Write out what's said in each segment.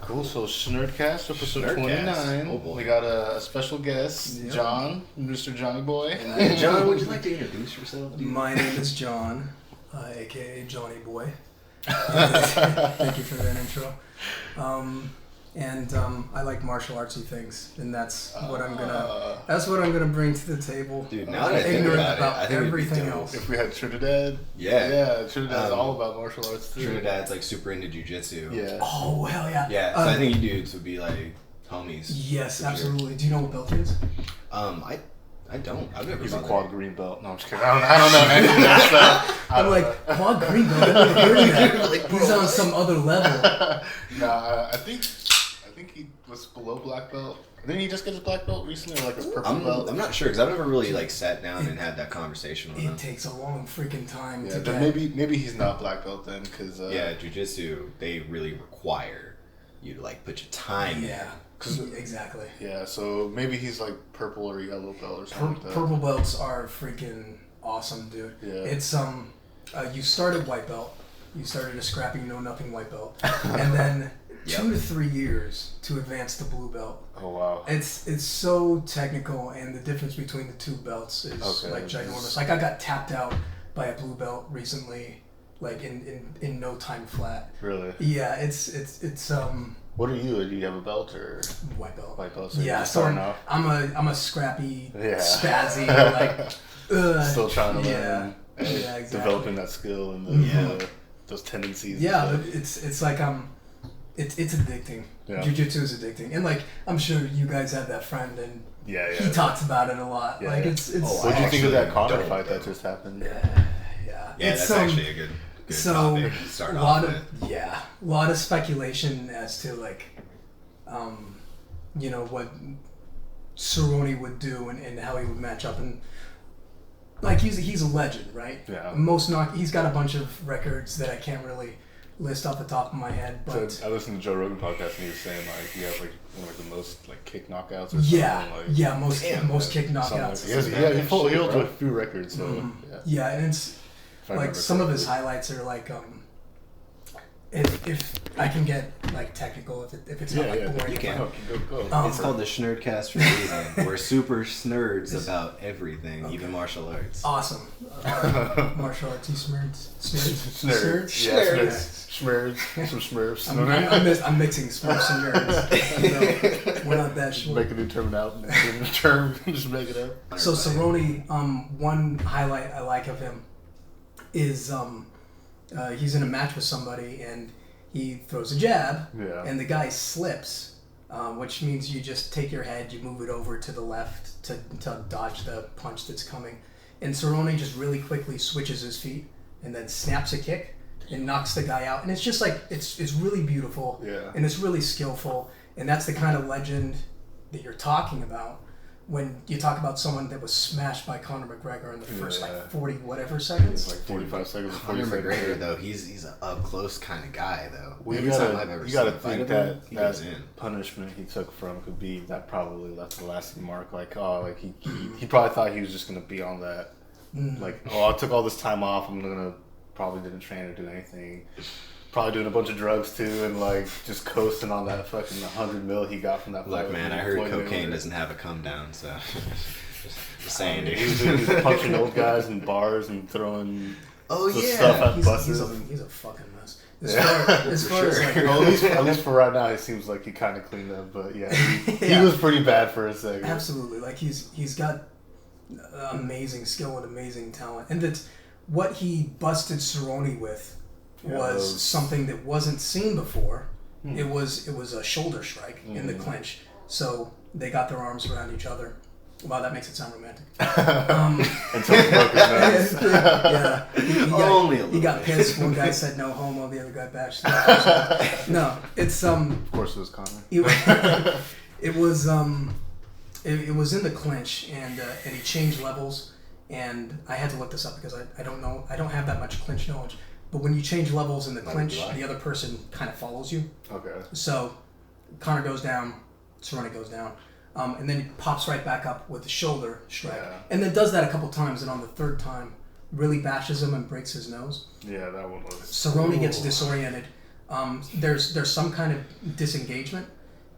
Cool. So Shnerdcast episode Shnerdcast. 29. Oh boy. We got a special guest, John, Mr. Johnny Boy. John, would you like to introduce yourself? My name is John, aka Johnny Boy. Thank you for that intro. I like martial artsy things, and that's what I'm gonna bring to the table. Dude, now that I think ignorant about it, I think everything else. If we had Trinidad, Trinidad's all about martial arts too. Trinidad's like super into jiu-jitsu. Yeah. Oh hell yeah. Yeah, so I think you dudes would be like homies. Yes, absolutely. Do you know what belt he is? I don't. I've never. He's a quad green belt. No, I'm just kidding. I don't know any of that stuff. I'm like, quad green belt. I've never heard of that. He's on some other level. Nah, I think he was below black belt. Didn't he just get his black belt recently, or like his purple belt? I'm not sure because I've never really like sat down and had that conversation with him. It takes a long freaking time to then get. maybe he's not black belt then, because jiu-jitsu, they really require you to like put your time in. Exactly. Yeah, so maybe he's like purple or yellow belt or something like that. Purple belts are freaking awesome, dude. Yeah. It's you started white belt. You started a scrappy know-nothing white belt, and then 2 to 3 years to advance to blue belt. Oh wow. It's so technical, and the difference between the two belts is like ginormous. Like I got tapped out by a blue belt recently, like in no time flat. Really? Yeah, it's What are you? Do you have a belt or white belt? White belt. So Yeah, so I'm a scrappy, spazzy, like still trying to learn. Yeah, exactly. Developing that skill and those tendencies. Yeah, but it's like it's addicting. Yeah. Jiu-jitsu is addicting, and like I'm sure you guys have that friend, and he talks about it a lot. Yeah, like it's. What do you think of that Conor fight that just happened? Yeah, that's actually a good topic to start off with. A lot of speculation as to like, what Cerrone would do and how he would match up, and like he's a legend, right? Yeah. He's got a bunch of records that I can't really list off the top of my head, but so I listened to Joe Rogan podcast and he was saying like he has like one of the most like kick knockouts or something. Most kick knockouts. He holds a few records. So and it's like some of his highlights are like if I can get like technical, if it's not like boring, you can. Go. It's called the Shnerdcast for a reason. We're super snerds about everything, even martial arts. Awesome. Martial arts, Shnerd. Schmerds. Some Smurfs. I'm mixing Smurfs and nerds. We're not that short. Make a new term just make it up. So Cerrone, one highlight I like of him is he's in a match with somebody and he throws a jab and the guy slips, which means you just take your head, you move it over to the left to dodge the punch that's coming. And Cerrone just really quickly switches his feet and then snaps a kick and knocks the guy out. And it's just like, it's really beautiful and it's really skillful. And that's the kind of legend that you're talking about when you talk about someone that was smashed by Conor McGregor in the first like 40 whatever seconds. Like 45 seconds. Conor McGregor though, he's an up close kind of guy though. Well, you gotta think that punishment he took from Khabib that probably left a lasting mark. Like he probably thought he was just gonna be on that. Like I took all this time off. I'm gonna probably didn't train or do anything. Probably doing a bunch of drugs too, and like just coasting on that fucking 100 mil he got from that. Look, man, I heard cocaine doesn't have a come down, so just saying, dude. He was punching old guys in bars and throwing stuff at buses. He's a fucking mess. As far as like, at least for right now, it seems like he kind of cleaned up. But he was pretty bad for a second. Absolutely, like he's got amazing skill and amazing talent, and that's what he busted Cerrone with. Was something that wasn't seen before. It was a shoulder strike in the clinch. So they got their arms around each other. Wow, that makes it sound romantic. Until he broke his nose. He got pissed. One guy said no homo. The other guy bashed. No, it's Of course, it was Conor. It was in the clinch, and he changed levels. And I had to look this up because I don't know. I don't have that much clinch knowledge. But when you change levels in the clinch, the other person kind of follows you. Okay. So Conor goes down, Cerrone goes down, and then he pops right back up with the shoulder strike. Yeah. And then does that a couple times, and on the third time, really bashes him and breaks his nose. Yeah, that one was... Cerrone gets disoriented, There's some kind of disengagement,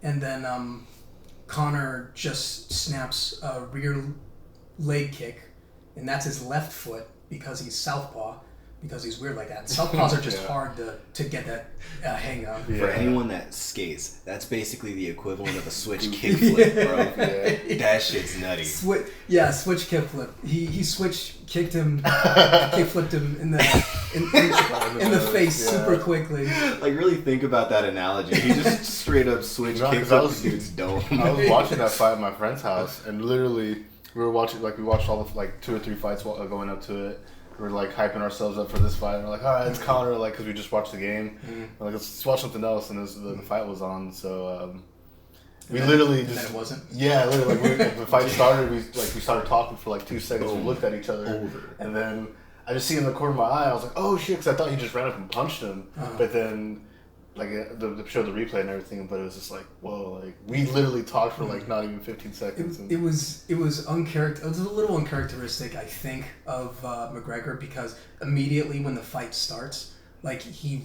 and then Conor just snaps a rear leg kick, and that's his left foot because he's southpaw, because he's weird like that. Southpaws are just hard to get that hang of. For anyone that skates, that's basically the equivalent of a switch kickflip, bro. That shit's nutty. Switch kickflip. He kicked him, kickflipped him in the face super quickly. Like, really think about that analogy. He just straight up switch kickflipped the dude's dome. I was watching that fight at my friend's house, and literally we watched all the 2 or 3 fights going up to it. We're like hyping ourselves up for this fight. And we're like, all right, it's Conor, like, because we just watched the game. We're like, let's watch something else, and the fight was on. So we literally just. And then it wasn't. Yeah, literally, like, the fight started. We started talking for like 2 seconds. We looked at each other, and then I just see in the corner of my eye. I was like, oh shit, because I thought he just ran up and punched him, but then. Like, the showed the replay and everything, but it was just like, whoa, like, we literally talked for like not even 15 seconds. It was a little uncharacteristic, I think, of McGregor, because immediately when the fight starts, like, he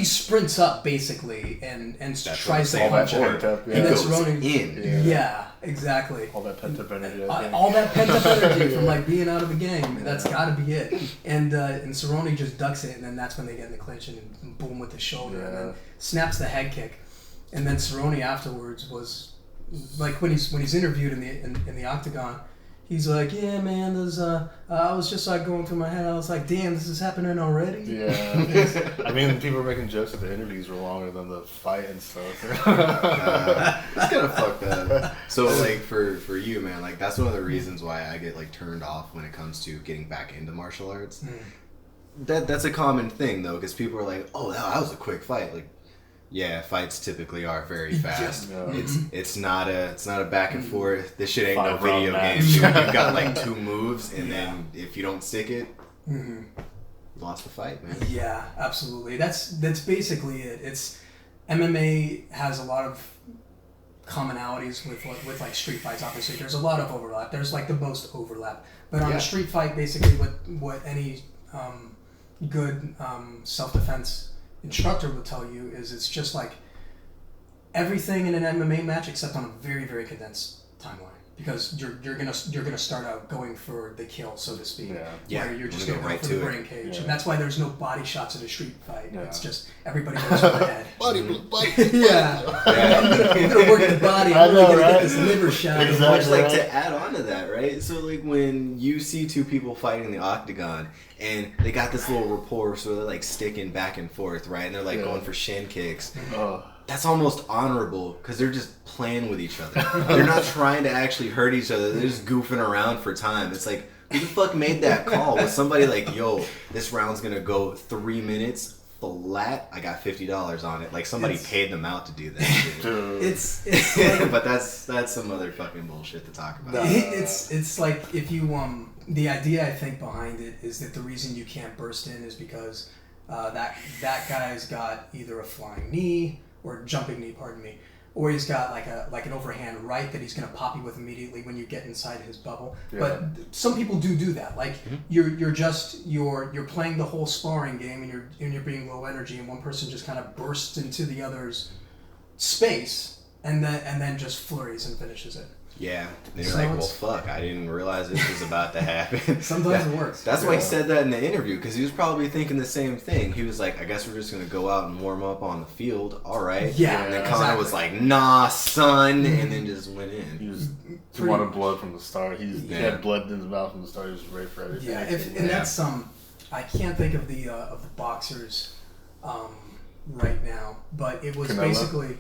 sprints up basically and tries to punch him. And then Cerrone in. Yeah, exactly. All that pent up energy. All that pent up energy from like being out of the game. That's got to be it. And Cerrone just ducks it, and then that's when they get in the clinch and boom with the shoulder, and then snaps the head kick. And then Cerrone afterwards was like when he's interviewed in the octagon. He's like, yeah, man, I was just like going through my head. I was like, damn, this is happening already? Yeah. I mean, people were making jokes that the interviews were longer than the fight and stuff. It's kind of fucked up. So, like, for you, man, like, that's one of the reasons why I get, like, turned off when it comes to getting back into martial arts. That's a common thing, though, because people are like, oh, that was a quick fight. Like, yeah, fights typically are very fast. It's not a back and forth. This shit ain't no video game. You've got like 2 moves, and then if you don't stick it, you lost the fight, man. Yeah, absolutely. That's basically it. It's MMA has a lot of commonalities with like street fights. Obviously, there's a lot of overlap. There's like the most overlap, but on a street fight, basically, what any good self-defense instructor will tell you is it's just like everything in an MMA match except on a very, very condensed timeline, because you're gonna start out going for the kill, so to speak, where you're just gonna go for the brain cage, and that's why there's no body shots in a street fight. It's just everybody goes for the head. body. I'm gonna work the body. I'm really gonna get this liver shot. Exactly, much like to add on to that, right? So like when you see 2 people fighting in the octagon and they got this little rapport, so they're like sticking back and forth, right? And they're like going for shin kicks. That's almost honorable because they're just playing with each other. They're not trying to actually hurt each other. They're just goofing around for time. It's like, who the fuck made that call? Was somebody like, yo, this round's gonna go 3 minutes flat? I got $50 on it. Like somebody paid them out to do that shit. It's like, but that's some other fucking bullshit to talk about. It's like if you the idea I think behind it is that the reason you can't burst in is because that guy's got either a flying knee or jumping knee, pardon me, or he's got like an overhand right that he's gonna pop you with immediately when you get inside his bubble. But some people do that. Like you're playing the whole sparring game and you're being low energy, and one person just kind of bursts into the other's space and then just flurries and finishes it. Yeah, and you're like, well, fuck, I didn't realize this was about to happen. Sometimes it works. That's why he said that in the interview, because he was probably thinking the same thing. He was like, I guess we're just going to go out and warm up on the field. All right. Yeah, and then Conor was like, nah, son, and then just went in. He wanted blood from the start. He had blood in his mouth from the start. He was ready for everything. Yeah, that's I can't think of the boxers right now, but it was Canelo? Basically...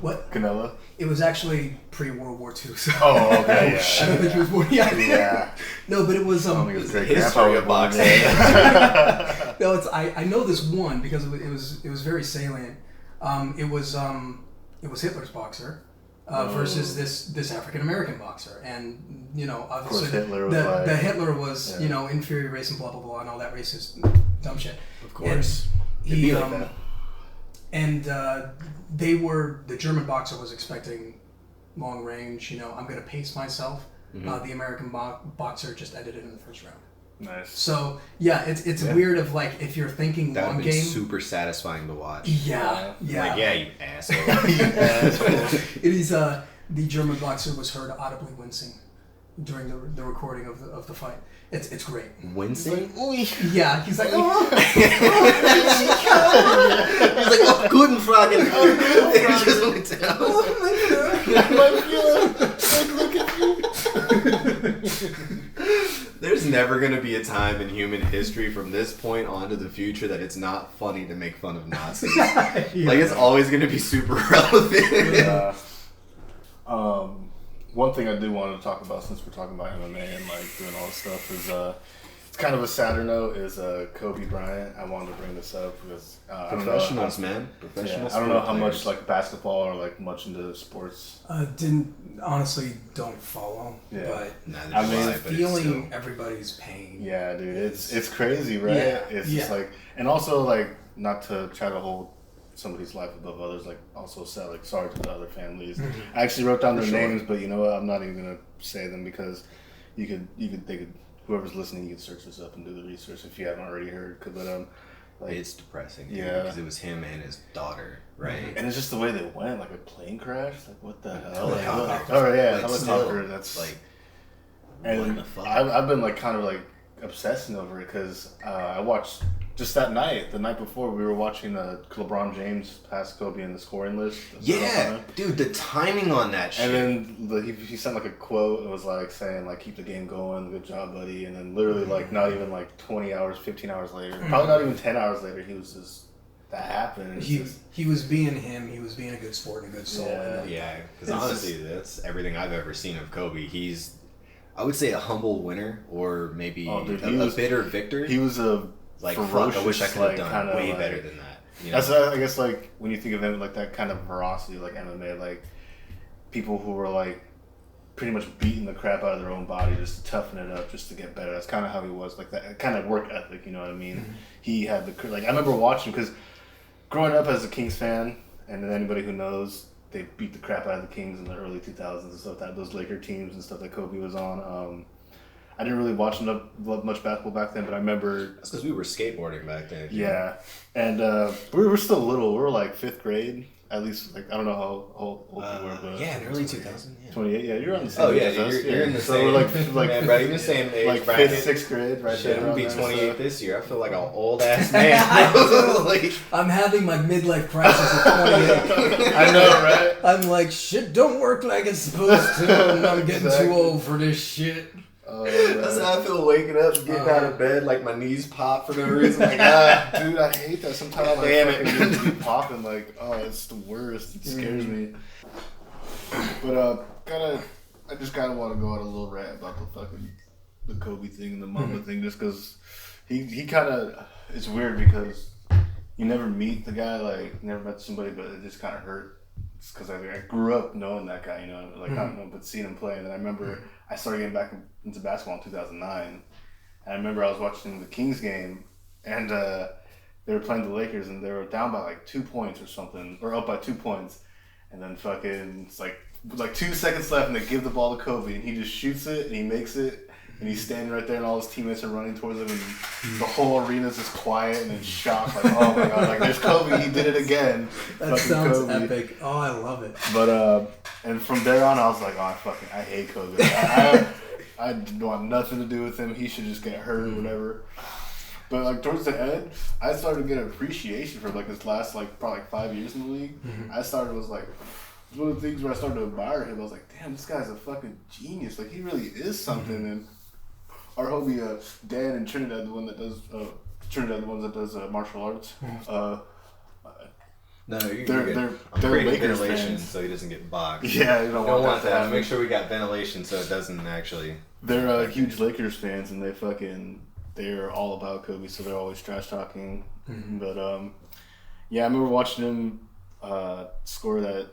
what? Canelo? It was actually pre-World War II. So oh, okay, yeah. I don't think he was born yet. Yeah. No, but it was I don't think it was great history of boxing. No, I know this one because it was very salient. It was Hitler's boxer versus this African American boxer, and obviously the Hitler was inferior race and blah blah blah and all that racist dumb shit. Of course, and he like that. And the German boxer was expecting long range, I'm going to pace myself. The American boxer just ended it in the first round. Nice. So yeah, it's weird of like if you're thinking that long would be game. super satisfying to watch. Yeah. Like, yeah, you asshole. It is the German boxer was heard audibly wincing during the recording of the fight. It's great. Wincing? Yeah, he's like, oh. He's like, oh, guten Fragen. It just went down. Oh my God. Look at you. There's never going to be a time in human history from this point on to the future that it's not funny to make fun of Nazis. Like, it's always going to be super relevant. Yeah. One thing I do want to talk about, since we're talking about MMA and like doing all this stuff, is it's kind of a sadder note. Is Kobe Bryant? I wanted to bring this up because Professionals, man. Professionals. I don't know how much like basketball or like much into sports. Don't follow. Yeah. But I mean, feeling everybody's pain. Yeah, dude, it's crazy, right? Yeah. It's just like, and also like not to try to hold somebody's life above others, like also say like sorry to the other families. Mm-hmm. I actually wrote down their names, but you know what? I'm not even gonna say them because they could whoever's listening, you could search this up and do the research if you haven't already heard. But like, it's depressing. Yeah, because it was him and his daughter, right? And it's just the way they went, like a plane crash. Like what the hell? Helicopter. Helicopter. That's like, and what the fuck? I've been like kind of like obsessing over it because I watched. Just that night, the night before, we were watching LeBron James pass Kobe in the scoring list. Yeah, dude, the timing on that shit. And then he sent like a quote. It was like saying like, "Keep the game going, good job, buddy." And then literally like not even like 20 hours, 15 hours later, probably not even 10 hours later, he was just that happened. He was being him. He was being a good sport and a good soul. Yeah, because honestly, that's everything I've ever seen of Kobe. He's, I would say, a humble winner or maybe a bitter victor. He was a like, ferocious, fuck, I wish I could have done way like, better than that. You know? That's I guess like when you think of him like that kind of ferocity, like MMA, like people who were like pretty much beating the crap out of their own body just to toughen it up, just to get better. That's kind of how he was, like that kind of work ethic. You know what I mean? Mm-hmm. He had the like. I remember watching because growing up as a Kings fan, and then anybody who knows, they beat the crap out of the Kings in the early 2000s and stuff. That those Laker teams and stuff that Kobe was on. I didn't really watch much basketball back then, but I remember... That's because we were skateboarding back then. Yeah. And we were still little. We were like 5th grade. At least, like, I don't know how old you were, but... Yeah, in early 2000. Yeah. 28, yeah. You're on the same age as us. You're in the so same... we're like yeah, right, in the same age like bracket. 5th, 6th grade, right Shit, there. I'm going to be 28 so. this year. I feel like an old-ass man. Like, I'm having my midlife crisis at 28. I know, right? I'm like, shit don't work like it's supposed to, and I'm getting too old for this shit. That's how I feel waking up, getting out of bed, like my knees pop for no reason. Like, dude, I hate that. Sometimes damn it be popping. Like, oh, it's the worst. It scares me. But I just kind of want to go on a little rant about the Kobe thing and the Mamba thing, just because he kind of, it's weird because you never meet the guy, like never met somebody, but it just kind of hurt. It's because I grew up knowing that guy, you know, like I don't know, but seeing him play, and then I remember I started getting back into basketball in 2009, and I remember I was watching the Kings game, and they were playing the Lakers, and they were down by like 2 points or something, or up by 2 points, and then fucking it's like 2 seconds left, and they give the ball to Kobe, and he just shoots it, and he makes it. And he's standing right there, and all his teammates are running towards him, and the whole arena's just quiet and in shock. Like, oh my god, like there's Kobe, he did it again. That sounds Kobe. Epic. Oh, I love it. But and from there on, I was like, oh, I hate Kobe. I want nothing to do with him. He should just get hurt or whatever. But like towards the end, I started to get an appreciation for like his last probably 5 years in the league. Mm-hmm. Was one of the things where I started to admire him. I was like, damn, this guy's a fucking genius. Like he really is something. And our homie Dan in Trinidad, the one that does martial arts. They're Lakers fans, so he doesn't get boxed. Yeah, you don't want that. Make sure we got ventilation so it doesn't actually. They're huge Lakers fans, and they're all about Kobe, so they're always trash talking. Mm-hmm. But yeah, I remember watching him score that,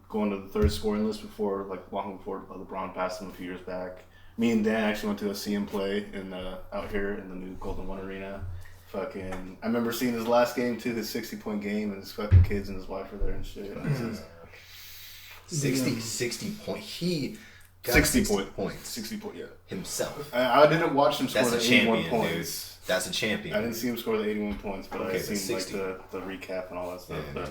going to the 3rd scoring list long before LeBron passed him a few years back. Me and Dan actually went to go see him play out here in the new Golden One Arena. I remember seeing his last game too, his 60-point game, and his fucking kids and his wife were there and shit. 60 point. got 60 points. 60 points, yeah. Himself. I didn't watch him score the 81 points. Dude. That's a champion. I didn't see him score the 81 points, but I seen like the recap and all that stuff. Yeah,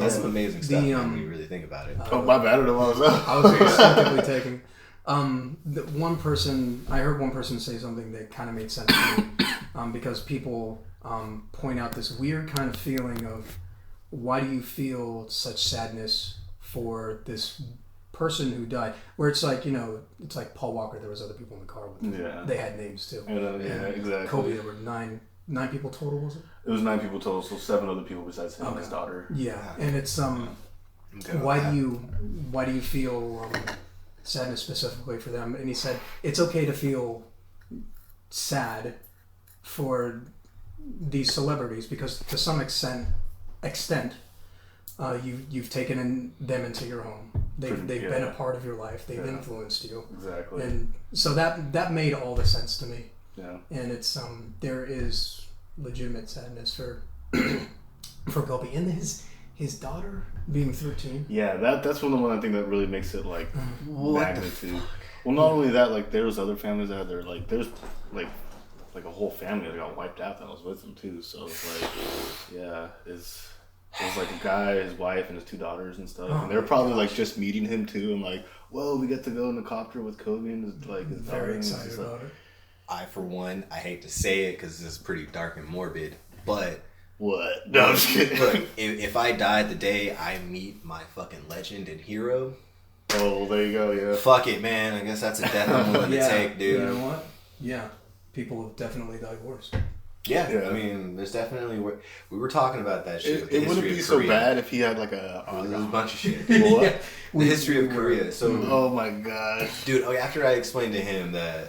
that's some amazing stuff when you really think about it. Oh, my bad. I don't know what I was instinctively taking. I heard one person say something that kind of made sense to me, because people point out this weird kind of feeling of, why do you feel such sadness for this person who died? Where it's like, it's like Paul Walker. There was other people in the car with him. Yeah. They had names too. Yeah, exactly. Kobe, there were nine people total, was it? It was 9 people total, so 7 other people besides him and his daughter. Yeah, and it's why do you feel sadness specifically for them? And he said it's okay to feel sad for these celebrities because to some extent you've taken them into your home. They've been a part of your life. They've influenced you. Exactly. And so that made all the sense to me. Yeah. And it's there is legitimate sadness for Kobe and his daughter being 13. Yeah, that's one of the one I think that really makes it like magnitude. Well, not only that, like there's other families that had their there's like a whole family that got wiped out that was with them too. So it's like, yeah, it was like a guy, his wife, and his 2 daughters and stuff. And they're probably like just meeting him too, and like, whoa, we get to go in the copter with Kobe and his daughter. Very excited about it. I, for one, I hate to say it because it's pretty dark and morbid, but... What? No, I'm just kidding. Look, if I died the day I meet my fucking legend and hero... Oh, well, there you go, yeah. Fuck it, man. I guess that's a death I'm willing to take, dude. You know what? Yeah. People have definitely died worse. Yeah, I mean, there's definitely... We were talking about that shit. It wouldn't be so bad if he had like a bunch of shit. What? The history of Korea. So, oh my gosh. Dude, after I explained to him that,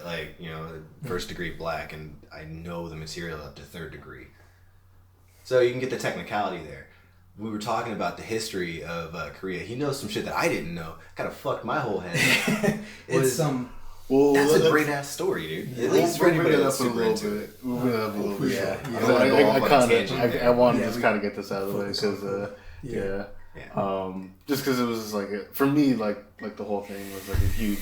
first degree black, and I know the material up to 3rd degree. So you can get the technicality there. We were talking about the history of Korea. He knows some shit that I didn't know. Kind of fucked my whole head. Well, that's a great ass story, dude. Yeah, at least for anybody that's super into it. We'll bring it up a little bit. I want to just kind of get this out of the way because, just because it was like for me, like the whole thing was like a huge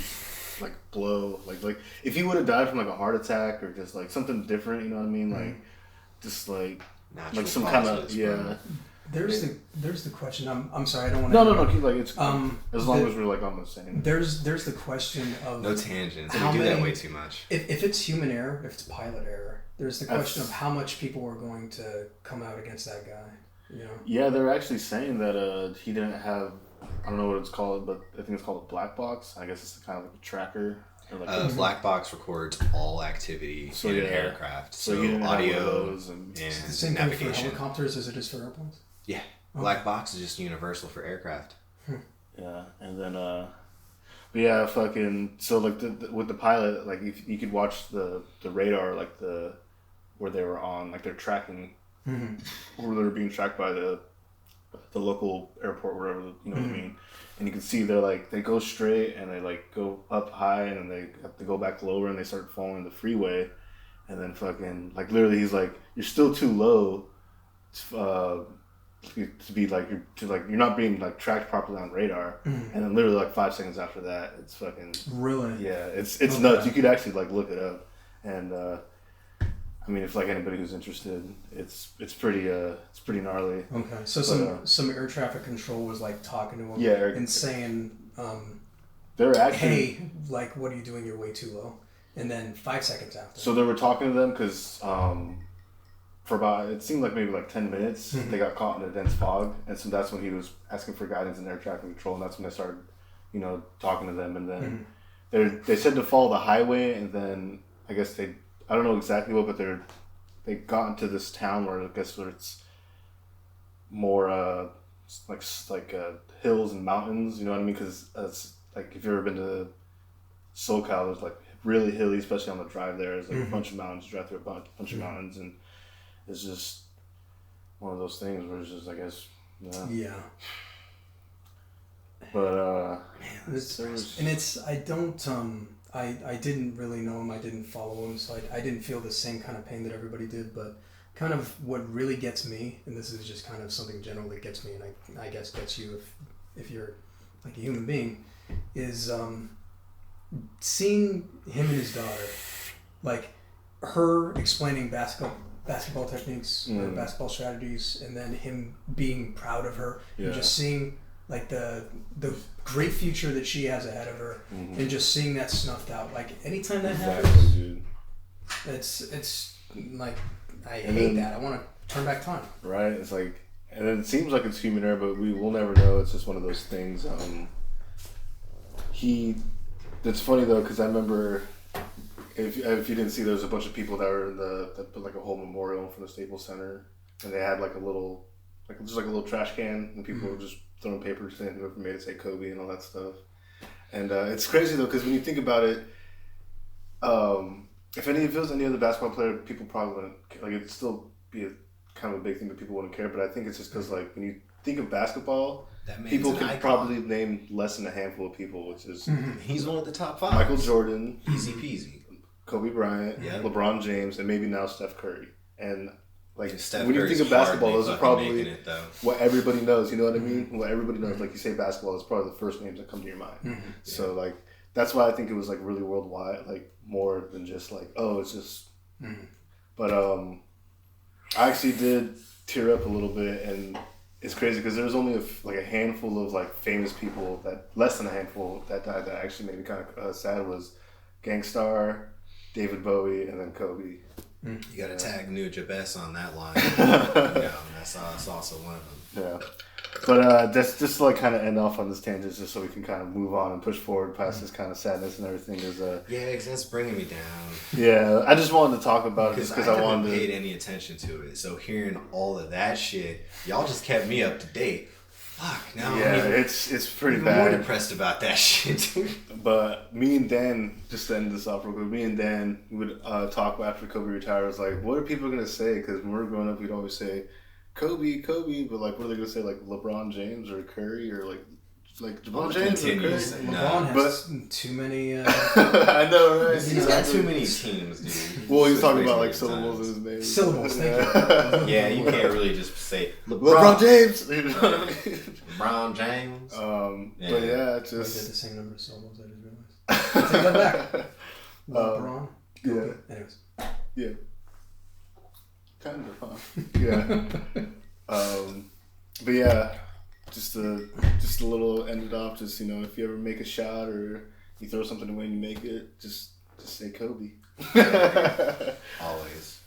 blow. Like if he would have died from like a heart attack or just like something different, you know what I mean? Like just like natural some kind of There's the question. I'm sorry. I don't want to. No. Keep it's as long as we're like on the same. There's the question of no tangents. We do that way too much. If it's human error, if it's pilot error, there's the question of how much people are going to come out against that guy. You know. Yeah, they're actually saying that he didn't have. I don't know what it's called, but I think it's called a black box. I guess it's kind of like a tracker. Black box records all activity in an aircraft. So audio and the same navigation. Thing for helicopters as it is for airplanes. Yeah, black box is just universal for aircraft. Yeah, and then but yeah, fucking. So like with the pilot, like you could watch the radar, like where they were on, like they're tracking, where they were being tracked by the local airport, wherever, you know what I mean. And you can see they go straight and they like go up high and then they have to go back lower and they start following the freeway, and then fucking like literally he's like, you're still too low to be like you're not being like tracked properly on radar, and then literally like 5 seconds after that it's fucking really it's nuts. You could actually like look it up, and I mean if like anybody who's interested, it's pretty gnarly. Okay, so some air traffic control was like talking to him and saying they're actually, hey, like what are you doing, you're way too low, and then 5 seconds after, so they were talking to them because for about, it seemed like maybe like 10 minutes, they got caught in a dense fog. And so that's when he was asking for guidance in air traffic control. And that's when they started, talking to them. And then they said to follow the highway. And then I guess I don't know exactly what, but they got into this town where I guess where it's more like hills and mountains. You know what I mean? Because like if you've ever been to SoCal, there's like really hilly, especially on the drive there. There's like a bunch of mountains. You drive through a bunch of mountains, and it's just one of those things where it's just, I guess, yeah. But I didn't really know him. I didn't follow him, so I didn't feel the same kind of pain that everybody did. But kind of what really gets me, and this is just kind of something general that gets me, and I guess gets you if you're like a human being, is seeing him and his daughter, like her explaining basketball techniques or basketball strategies, and then him being proud of her, and just seeing like the great future that she has ahead of her, and just seeing that snuffed out. Like anytime that happens, dude. It's like I hate that. I want to turn back time. Right? It's like, and it seems like it's human error, but we will never know. It's just one of those things. It's funny though, because I remember, if you didn't see, there was a bunch of people that were that put like a whole memorial from the Staples Center, and they had like a little trash can, and people were just throwing papers in, whoever made it say Kobe and all that stuff. And it's crazy though, because when you think about it, if it was any other basketball player, people probably wouldn't, like, it'd still be a kind of a big thing that people wouldn't care. But I think it's just because, like, when you think of basketball, people can probably name less than a handful of people, which is he's one of the top 5. Michael Jordan, easy peasy, Kobe Bryant, LeBron James, and maybe now Steph Curry. And like, when you think of basketball, those are probably what everybody knows. You know what I mean? What everybody knows. Like, you say basketball, it's probably the first names that come to your mind. So like, that's why I think it was like really worldwide, like more than just like, oh, it's just. But I actually did tear up a little bit, and it's crazy because there was only a handful of like famous people, that less than a handful, that died, that actually made me kind of sad. Was Gangstar, David Bowie, and then Kobe. You got to tag Nuja Bess on that line. That's also one of them. Yeah. But that's just to like kind of end off on this tangent, just so we can kind of move on and push forward past this kind of sadness and everything. Is because that's bringing me down. Yeah, I just wanted to talk about it just because I wanted to. Paid any attention to it, so hearing all of that shit, y'all just kept me up to date. Fuck, now it's pretty bad. More depressed about that shit, dude. But me and Dan, just to end this off real quick, me and Dan would talk after Kobe retired. I was like, what are people gonna say? Because when we were growing up, we'd always say Kobe, but like, what are they gonna say? Like LeBron James or Curry or like LeBron James or Curry? LeBron has too many. I know, right? He's got too many teams, dude. Well, he's talking about like syllables in his name. Syllables, thank you. Yeah, you can't really just say LeBron James. LeBron James. But yeah, just. I did the same number of syllables. I just realized. Take that back. LeBron. Yeah. Anyways. Yeah. Kind of, huh? Yeah. But yeah, just a little ended off. Just, you know, if you ever make a shot or you throw something away and you make it, just say Kobe. Always.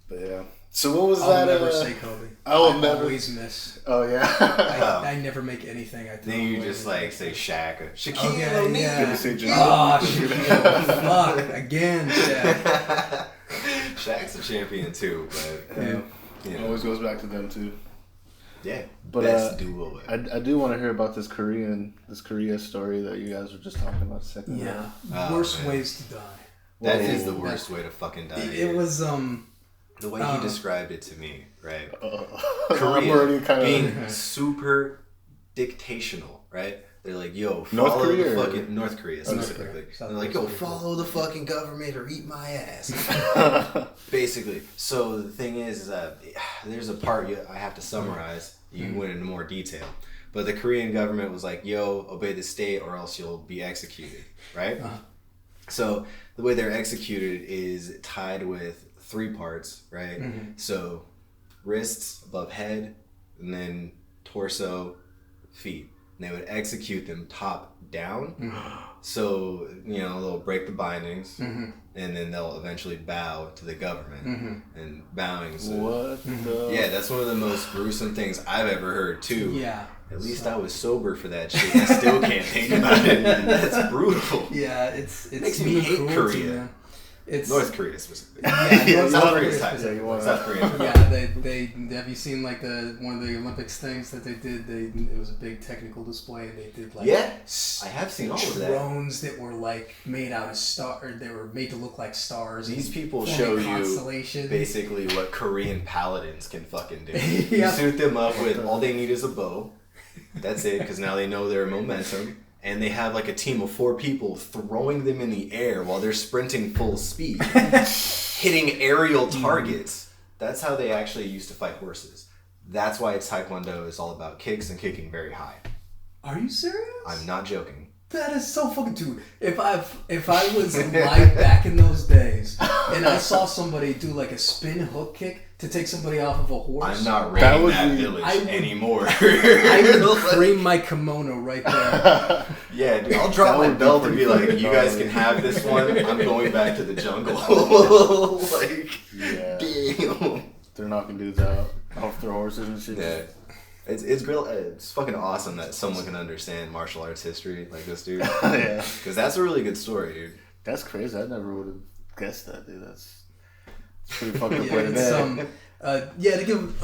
But yeah. So what was I'll that? Never say Kobe. I always miss. Oh yeah. I never make anything. Then you just like say Shaq or Shaquille O'Neal. Yeah. Shaquille. Fuck again, Shaq. Shaq's a champion too, but it always goes back to them too. Yeah, but best duo. I do want to hear about this Korea story that you guys were just talking about a second ago. Worst ways to die. That is the worst way to fucking die. It was the way he described it to me, right? Korea being super dictational, right? They're like, yo, follow the fucking North Korea specifically. They're like, yo, follow the fucking government or eat my ass. Basically. So the thing is there's a part I have to summarize. You went into more detail. But the Korean government was like, yo, obey the state or else you'll be executed, right? So the way they're executed is tied with 3 parts, right? So wrists above head, and then torso, feet. And they would execute them top down. So, you know, they'll break the bindings, and then they'll eventually bow to the government. And bowing. What the? Yeah, that's one of the most gruesome things I've ever heard, too. Yeah. At least I was sober for that shit. I still can't think about it. That's brutal. Yeah, it makes me hate Korea. It's North Korea specifically. South Korea. South Korea. Yeah, they have you seen like one of the Olympics things that they did? It was a big technical display. And they did like I have seen all of that. Drones that were like made out of stars. They were made to look like stars. These people show you basically what Korean paladins can fucking do. You suit them up with all they need is a bow. That's it, because now they know their momentum. And they have like a team of 4 people throwing them in the air while they're sprinting full speed, hitting aerial targets. That's how they actually used to fight horses. That's why Taekwondo is all about kicks and kicking very high. Are you serious? I'm not joking. That is so fucking dude. If I was alive back in those days and I saw somebody do like a spin hook kick to take somebody off of a horse, I'm not raiding that village anymore. I would frame my kimono right there. Yeah, dude, I'll drop my belt and be like, "You guys can have this one. I'm going back to the jungle." Like, damn. They're knocking dudes out off their horses and shit. Yeah. It's fucking awesome that someone can understand martial arts history like this dude. Yeah. Because that's a really good story, dude. That's crazy. I never would have guessed that, dude. That's pretty fucking Yeah, to give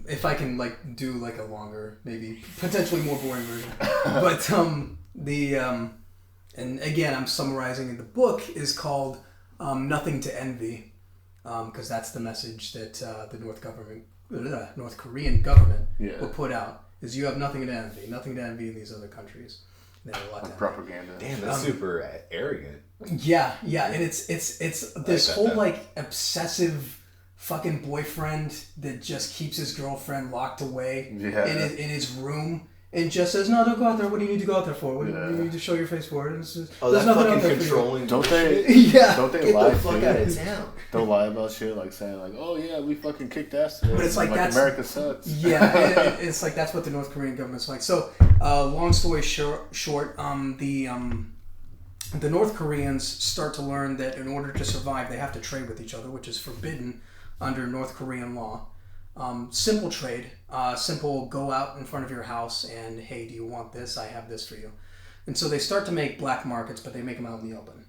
if I can like do like a longer, maybe potentially more boring version. But and again I'm summarizing in the book is called Nothing to Envy, because that's the message that the North Korean government will put out is you have nothing to envy in these other countries. They have a lot like propaganda. Damn, that's super arrogant. Yeah, and it's this whole like obsessive fucking boyfriend that just keeps his girlfriend locked away in his room and just says, "No, don't go out there. What do you need to go out there for? What do you need to show your face for?" It's just, that's fucking controlling. Don't they? Don't they get lie the fuck out of town? They'll lie about shit like saying like, "Oh yeah, we fucking kicked ass today." But it's like that's America sucks. Yeah, it's like that's what the North Korean government's like. So, long story short, the North Koreans start to learn that in order to survive, they have to trade with each other, which is forbidden under North Korean law. Simple trade, simple go out in front of your house and, hey, do you want this? I have this for you. And so they start to make black markets, but they make them out in the open.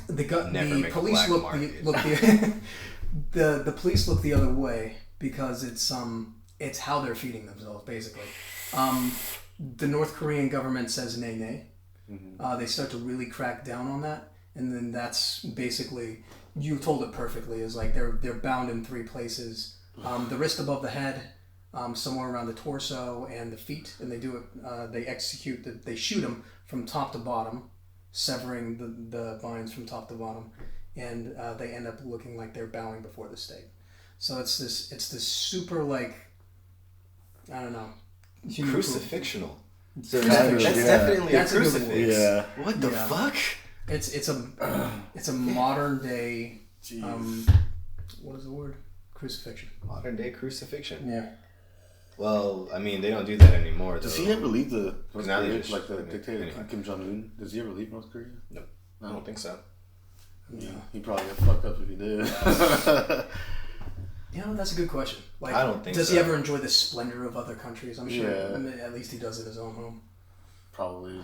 The police look the police look the other way because it's how they're feeding themselves basically. The North Korean government says nay. They start to really crack down on that, and then that's basically, you told it perfectly, is like they're bound in 3 places: the wrist above the head, somewhere around the torso, and the feet. And they do it. They shoot them from top to bottom, severing the vines from top to bottom, and they end up looking like they're bowing before the state. So it's this super like, I don't know, crucifixional. So that's definitely a crucifix. Yeah. What the fuck? It's a modern day. What is the word? Crucifixion. Modern day crucifixion. Yeah. Well, I mean, they don't do that anymore. Does he ever leave the North Korea, just, like the dictator Kim Jong-un? Does he ever leave North Korea? No, I don't think so. Yeah, he probably got fucked up if he did. That's a good question. Like, I don't think does he ever enjoy the splendor of other countries? I'm sure. Yeah. I mean, at least he does in his own home. Probably.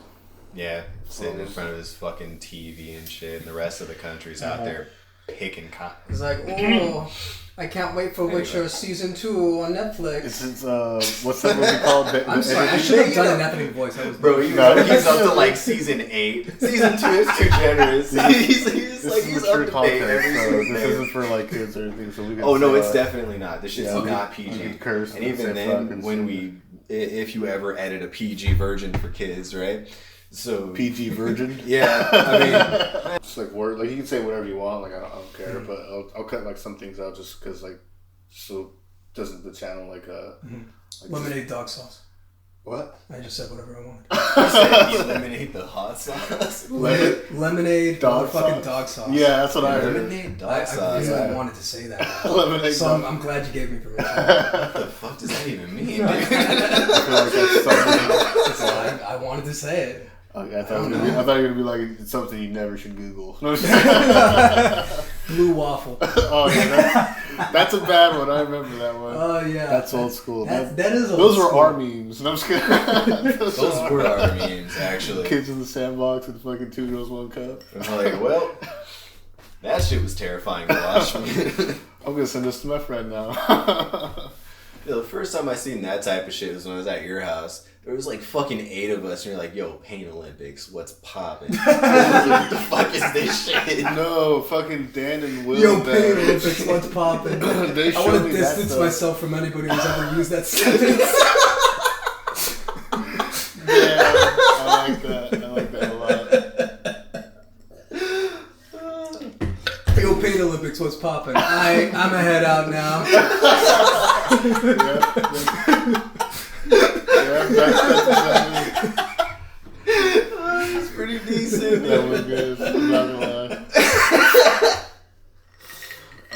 Yeah, sitting in front of his fucking TV and shit, and the rest of the country's out there picking cotton. He's like, oh, I can't wait for Witcher season 2 on Netflix. It's what's that movie called? I'm sorry, I should have done an Anthony voice. That was he's up to like season 8. Season 2 is too generous. He's up to date every single This isn't for like kids or anything. So we can no, it's definitely not. This shit's not PG. Curse and even then, if you ever edit a PG version for kids, right? So PG virgin. Yeah, I mean, it's like word. Like you can say whatever you want. Like I don't care, but I'll cut like some things out just because like so doesn't the channel like lemonade dog sauce. What? I just said whatever I wanted. You said eliminate the hot sauce. Lemonade dog sauce. Yeah, that's what I heard. Lemonade dog sauce. I really wanted to say that. Lemonade so I'm glad you gave me permission. What the fuck does that even mean, dude? I feel like that's something. I wanted to say it. Okay, I thought you were gonna be like it's something you never should Google. Blue waffle. Oh yeah, that's a bad one. I remember that one. Oh yeah, that's old school. That is old those school. were our memes. No, I'm just kidding. Those were our memes, actually. Kids in the sandbox with fucking 2 girls, 1 cup. I'm like, well, that shit was terrifying to watch. I'm gonna send this to my friend now. The first time I seen that type of shit was when I was at your house. There was like fucking 8 of us, and you're like, "Yo, Pain Olympics, what's poppin'?" What the fuck is this shit? No, fucking Dan and Will. Yo, Pain Olympics, what's poppin'? I want to distance myself from anybody who's ever used that sentence. Yeah, I like that. I like that a lot. Yo, Pain Olympics, what's poppin'? I'ma head out now. Yeah, that's That was good. I'm not gonna lie.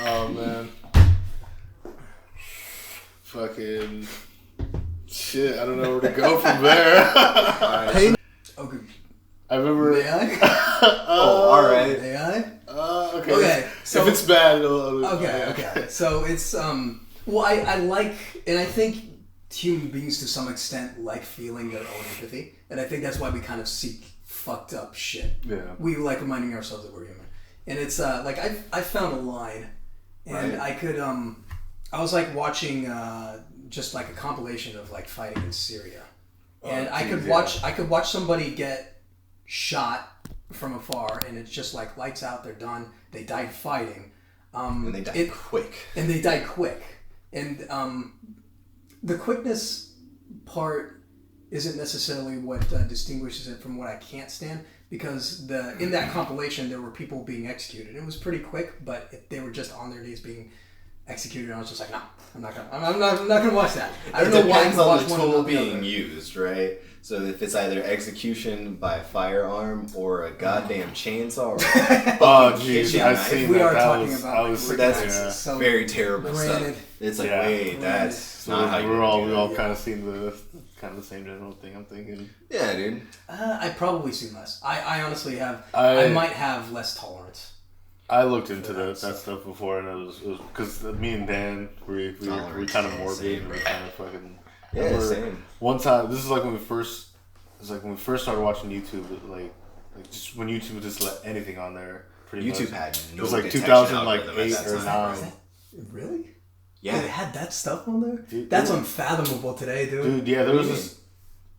Oh man. Fucking shit. I don't know where to go from there. Hey. Okay. I remember. May I? Oh, all right. May I? Okay. Okay. So if it's bad, okay. So it's Well, I like, and I think human beings to some extent like feeling their own empathy, and I think that's why we kind of seek fucked up shit. Yeah. We like reminding ourselves that we're human, and it's like I found a line, and right. I could I was like watching just like a compilation of like fighting in Syria, and I could watch somebody get shot from afar, and it's just like lights out, they're done, they died fighting, and they died quick, and the quickness part isn't necessarily what distinguishes it from what I can't stand, because in that compilation there were people being executed. It was pretty quick, but they were just on their knees being executed, and I was just like, no, I'm not gonna watch that. I don't know why. It depends on the tool being used, right? So if it's either execution by firearm or a goddamn chainsaw, or oh jeez, I've seen we that. are talking about that's so very terrible granted, stuff. It's like, wait, that's so not how you. We all kind of seen the same general thing. I'm thinking. Yeah, dude. I probably see less. I honestly have. I might have less tolerance. I looked into that stuff before, and it was because me and Dan we kind of morbid, and we kind of fucking. Yeah, same. One time, this is like when we first started watching YouTube, like just when YouTube would just let anything on there. Pretty YouTube much. had no. It was like detection 2008 or 9. Really? Yeah, they had that stuff on there. Dude, that's unfathomable today, dude. Dude, yeah, there was this.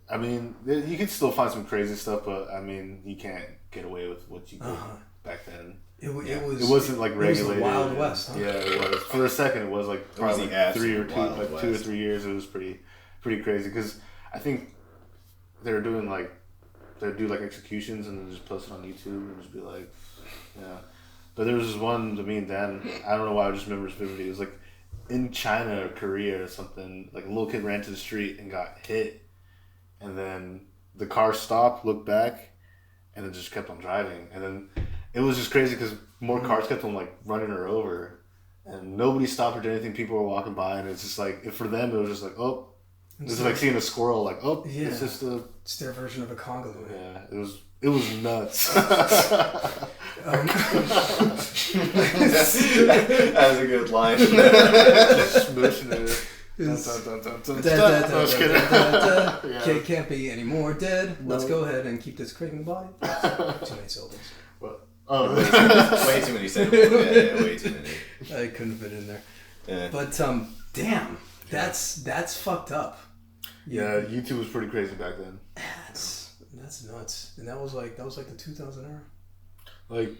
I mean, you can still find some crazy stuff, but I mean, you can't get away with what you did back then. It wasn't like regulated. It was the Wild West. Huh? Yeah, it was. For a second, it was like probably like 2 or 3 years. It was pretty crazy, because I think they'd do like executions and then just post it on YouTube and just be like, yeah. But there was this one to me and Dan. I don't know why I just remember this vividly. It was like in China or Korea or something. Like a little kid ran to the street and got hit, and then the car stopped, looked back, and then just kept on driving. And then it was just crazy because more cars kept on like running her over, and nobody stopped or did anything. People were walking by, and it's just like, for them, it was just like, oh, this is like seeing a squirrel. Like, oh, yeah. It's their version of a Congo. Yeah, it was nuts. That's a good line. Just smooshing it. Can't be any more dead. Let's go ahead and keep this craving body. Too many syllables. Way too many syllables. Yeah, way too many. I couldn't fit in there. Yeah. But damn, that's fucked up. Yeah, YouTube was pretty crazy back then. That's nuts. And that was like the 2000 era. Like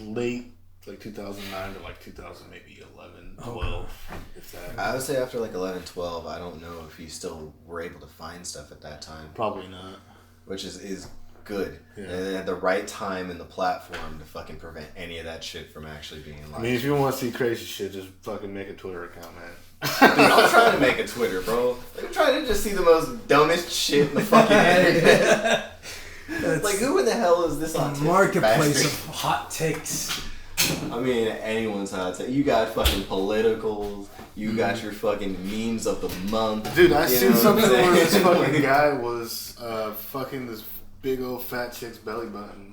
late 2009 to like 2000, maybe 11, 12. If that. I would say after like 11, 12, I don't know if you still were able to find stuff at that time. Probably not. Which is good. Yeah. And they had the right time and the platform to fucking prevent any of that shit from actually being live. I mean, if you want to see crazy shit, just fucking make a Twitter account, man. Dude, I'm trying to make a Twitter, bro. I'm trying to just see the most dumbest shit in the fucking internet. Like, who in the hell is this autistic marketplace bastard? of hot takes? I mean, anyone's hot take. You got fucking politicals. You got your fucking memes of the month. Dude, I seen something where this fucking guy was fucking this big old fat chick's belly button.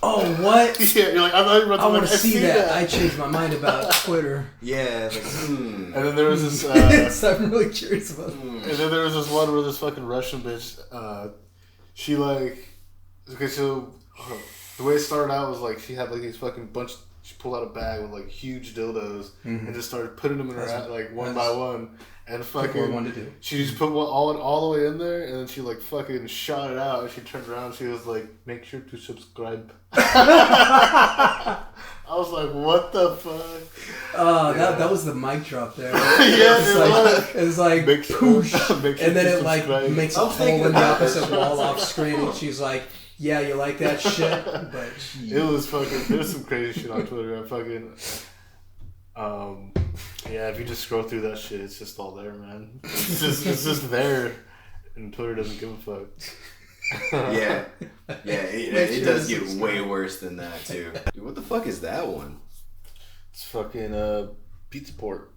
Oh, what? Yeah, you're like, I want to see that. I changed my mind about Twitter. Yeah, like, And then there was this. I'm really curious about. And then there was this one where this fucking Russian bitch, she like, okay, so the way it started out was like she had like these fucking she pulled out a bag with like huge dildos and just started putting them in her ass like one by one. And fucking, she just put one all the way in there, and then she like fucking shot it out. And she turned around, and she was like, "Make sure to subscribe." I was like, "What the fuck?" Oh, that was the mic drop there. Yeah, it was like make sure, and then it like makes a hole in the opposite wall off screen, and she's like, "Yeah, you like that shit?" But it was fucking. There's some crazy shit on Twitter. I fucking. Yeah, if you just scroll through that shit, it's just all there, man. It's just there, and Twitter doesn't give a fuck. Yeah. It does get way worse than that, too. Dude, what the fuck is that one? It's fucking pizza port.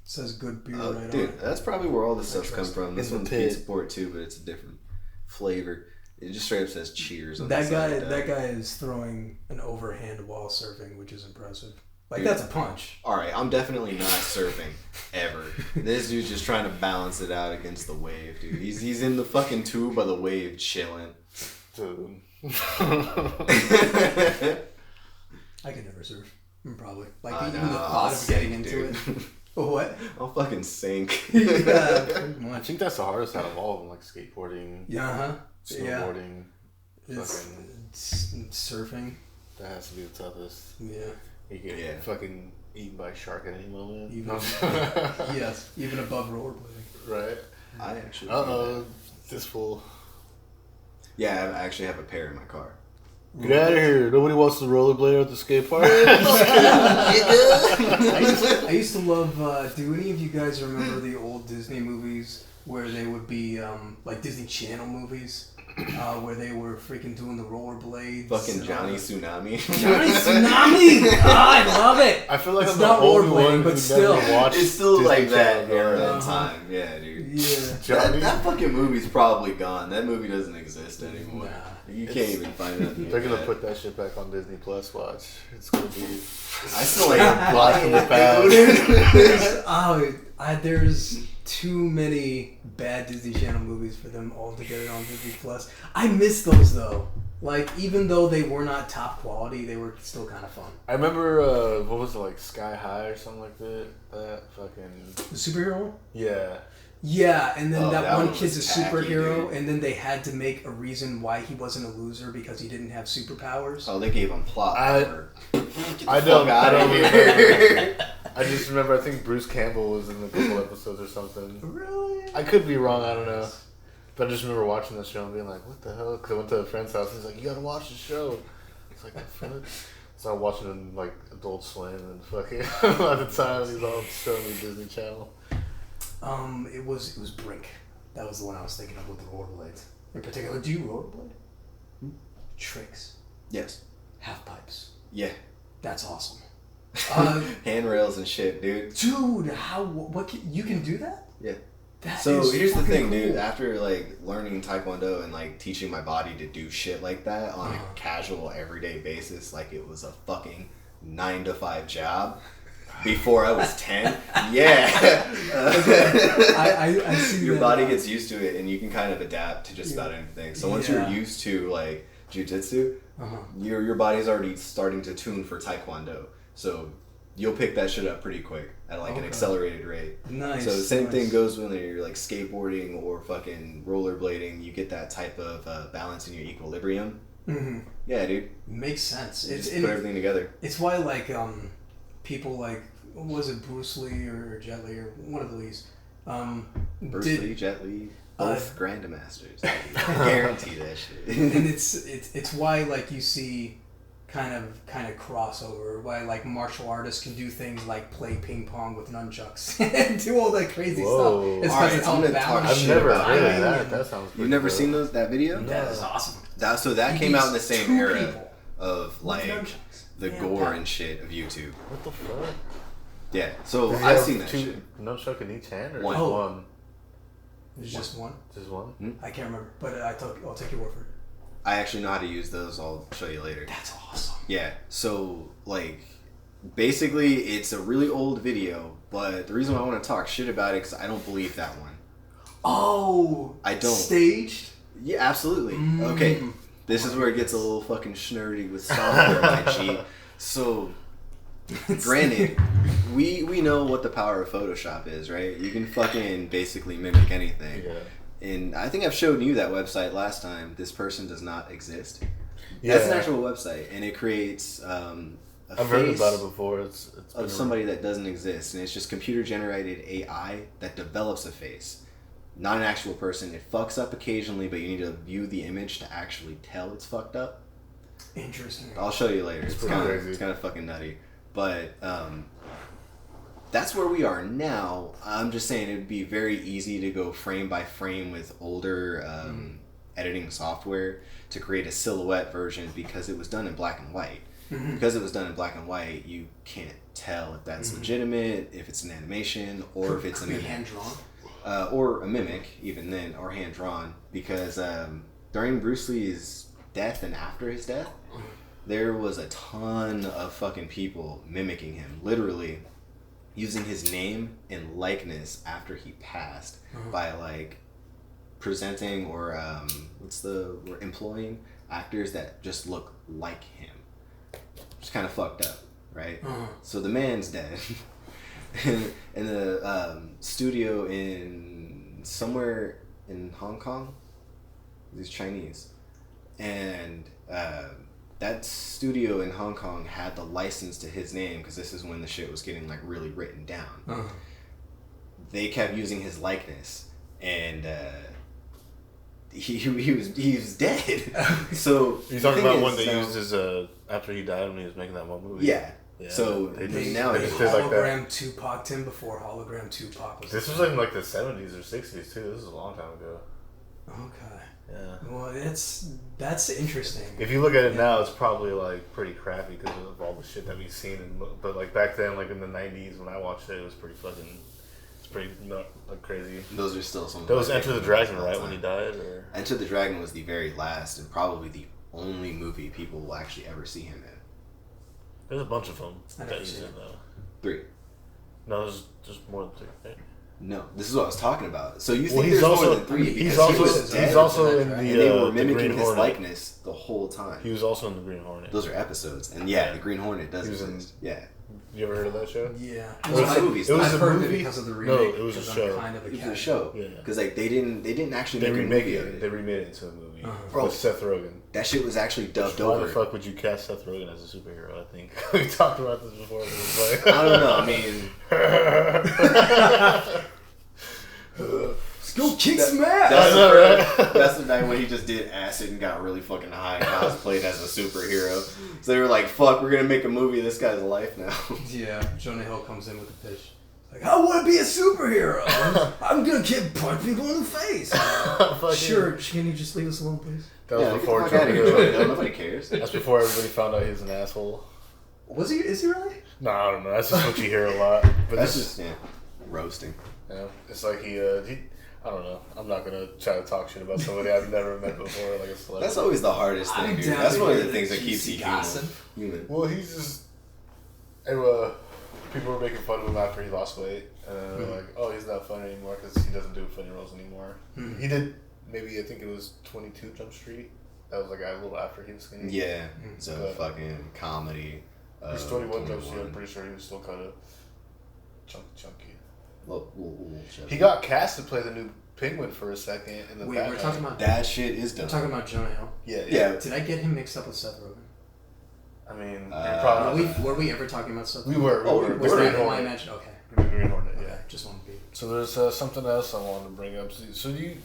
It says good beer right on it. Dude, that's probably where all this stuff comes from. This one's pizza port, too, but it's a different flavor. It just straight up says cheers on that guy. That guy is throwing an overhand while surfing, which is impressive. Like, dude, that's a punch. Alright, I'm definitely not surfing, ever. This dude's just trying to balance it out against the wave, dude. He's in the fucking tube by the wave, chilling. Dude. I could never surf. Probably. Like, even the thought of getting into it. What? I'll fucking sink. Yeah, pretty much. I think that's the hardest out of all of them, like skateboarding, snowboarding, fucking surfing. That has to be the toughest. Yeah. You get fucking eaten by a shark at any moment. Yes, even above rollerblading. Right. I actually. This fool. Yeah, I actually have a pair in my car. Get out of here! Nobody wants to rollerblade at the skate park. I used to love. Do any of you guys remember the old Disney movies where they would be like Disney Channel movies? Where they were freaking doing the rollerblades. Fucking Johnny Tsunami. Johnny Tsunami! I love it! I feel like it's I'm not the only rollerblading, one but still. It's still Disney like that Channel, era of time. Yeah, dude. Yeah. That fucking movie's probably gone. That movie doesn't exist anymore. Nah. You can't even find it. They're gonna put that shit back on Disney Plus. Watch. It's gonna be. I still ain't Blast from the past. There's too many bad Disney Channel movies for them all to get it on Disney Plus. I miss those though. Like, even though they were not top quality, they were still kind of fun. I remember what was it, like Sky High or something like that. That fucking the superhero one? Yeah. Yeah, and then that one kid's a tacky, superhero, dude. And then they had to make a reason why he wasn't a loser because he didn't have superpowers. Oh, they gave him plot. I don't remember. I just remember, I think Bruce Campbell was in a couple episodes or something. Really? I could be wrong, I don't know. But I just remember watching the show and being like, what the hell? Because I went to a friend's house and he's like, you gotta watch the show. It's like, what? So I'm watching it in like Adult Swim and fucking at the time he's all showing me Disney Channel. It was Brink. That was the one I was thinking of with the rollerblades. In particular, do you rollerblade? Tricks. Yes. Half pipes. Yeah. That's awesome. Handrails and shit, dude. Dude, you can do that? Yeah. So here's the thing, dude. After like learning Taekwondo and like teaching my body to do shit like that on a casual, everyday basis, like it was a fucking 9-to-5 job. Before I was 10, yeah. I see your that. body gets used to it, and you can kind of adapt to just about anything. So once you're used to like jiu-jitsu, your body's already starting to tune for Taekwondo. So you'll pick that shit up pretty quick at like an accelerated rate. Nice. So the same thing goes when you're like skateboarding or fucking rollerblading. You get that type of balance in your equilibrium. Mm-hmm. Yeah, dude. Makes sense. Just put everything together. It's why like people like, was it Bruce Lee or Jet Li or one of the Lees? Bruce Lee, Jet Li, both grandmasters. I guarantee that shit. And it's why like you see kind of crossover, why like martial artists can do things like play ping pong with nunchucks and do all that crazy stuff. It's because it's all balanced. I've never heard of that. That sounds pretty You've never cool. seen that video? No. That is awesome. That came out in the same era of like the gore and shit of YouTube. What the fuck? Yeah, so I've seen that shit. Nunchuck in each hand or one? Just one? There's just one? Just one? I can't remember, but I'll take your word for it. I actually know how to use those. I'll show you later. That's awesome. Yeah, so like basically it's a really old video, but the reason why I want to talk shit about it is because I don't believe that one. Oh! I don't. Staged? Yeah, absolutely. Okay, this is where it gets a little fucking shnurdy with software, my G. So, granted, we know what the power of Photoshop is, right? You can fucking basically mimic anything. Yeah. And I think I've shown you that website last time. This person does not exist. Yeah. That's an actual website, and it creates I've heard about it before. It's of somebody that doesn't exist, and it's just computer-generated AI that develops a face. Not an actual person. It fucks up occasionally, but you need to view the image to actually tell it's fucked up. Interesting. I'll show you later. It's crazy. kind of fucking nutty. But that's where we are now. I'm just saying it would be very easy to go frame by frame with older editing software to create a silhouette version because it was done in black and white. Because it was done in black and white, you can't tell if that's legitimate, if it's an animation, or if it's a mimic. Hand-drawn? Or a mimic, even then, or hand-drawn. Because during Bruce Lee's death and after his death, there was a ton of fucking people mimicking him. Literally using his name and likeness after he passed by, like, presenting or, employing actors that just look like him. It's kind of fucked up, right? So the man's dead. in the studio in somewhere in Hong Kong, he's Chinese, and that studio in Hong Kong had the license to his name because this is when the shit was getting like really written down. They kept using his likeness, and he was dead. So you're talking about when they used his after he died when he was making that one movie. Yeah. So they hologram Tupac'd him before hologram Tupac was. This was in like the 70s or 60s too. This is a long time ago. Okay. Yeah. Well, that's interesting. If you look at it now, it's probably like pretty crappy because of all the shit that we've seen. But like back then, like in the 90s when I watched it, it was pretty fucking. It's pretty like crazy. Those are still some. That was Enter the Dragon, right? When he died, or Enter the Dragon was the very last and probably the only movie people will actually ever see him in. There's a bunch of them that he's in though. 3. No, there's more than 3. Right? No, this is what I was talking about. So you think there's also, more than 3 because he's also in the and they were mimicking his likeness the whole time. He was also in the Green Hornet. Those are episodes, and the Green Hornet does exist. Yeah. You ever heard of that show? Yeah. It was movies. I've heard it because of the remake. No, it was a show. It was a show. Yeah. Because like they didn't actually make a movie it. of it. They remade it into a movie Bro, with Seth Rogen. That shit was actually dubbed over. Why the fuck would you cast Seth Rogen as a superhero? I think we talked about this before. But it was like, I don't know. I mean. Go kick some ass! That's the night when he just did acid and got really fucking high and cosplayed as a superhero. So they were like, fuck, we're gonna make a movie of this guy's life now. Yeah, Jonah Hill comes in with the pitch. Like, I want to be a superhero! I'm gonna punch people in the face! Sure, can you just leave us alone, please? That was before Jonah Hill. Nobody cares. That's before everybody found out he was an asshole. Was he? Is he really? No, I don't know. That's just what you hear a lot. But that's just, roasting. Yeah, it's like he I don't know. I'm not gonna try to talk shit about somebody I've never met before, like a celebrity. That's always the hardest thing, dude. That's one of the things that keeps you human. Well, he's just. And, people were making fun of him after he lost weight, and they're like, "Oh, he's not funny anymore because he doesn't do funny roles anymore." He did maybe I think it was 22 Jump Street. That was like a little after he was skinny. Yeah, it's a fucking comedy. He's 21 Jump Street. I'm pretty sure he was still kind of chunky. He got cast to play the new Penguin for a second in the Batman. We're talking about that shit is done. We're talking about Jonah Hill. Yeah. Did I get him mixed up with Seth Rogen? I mean, were we ever talking about Seth Rogen? We were. Was that who I imagined? Okay. Green Hornet. Yeah. Just wanted to be. So there's something else I wanted to bring up. So do you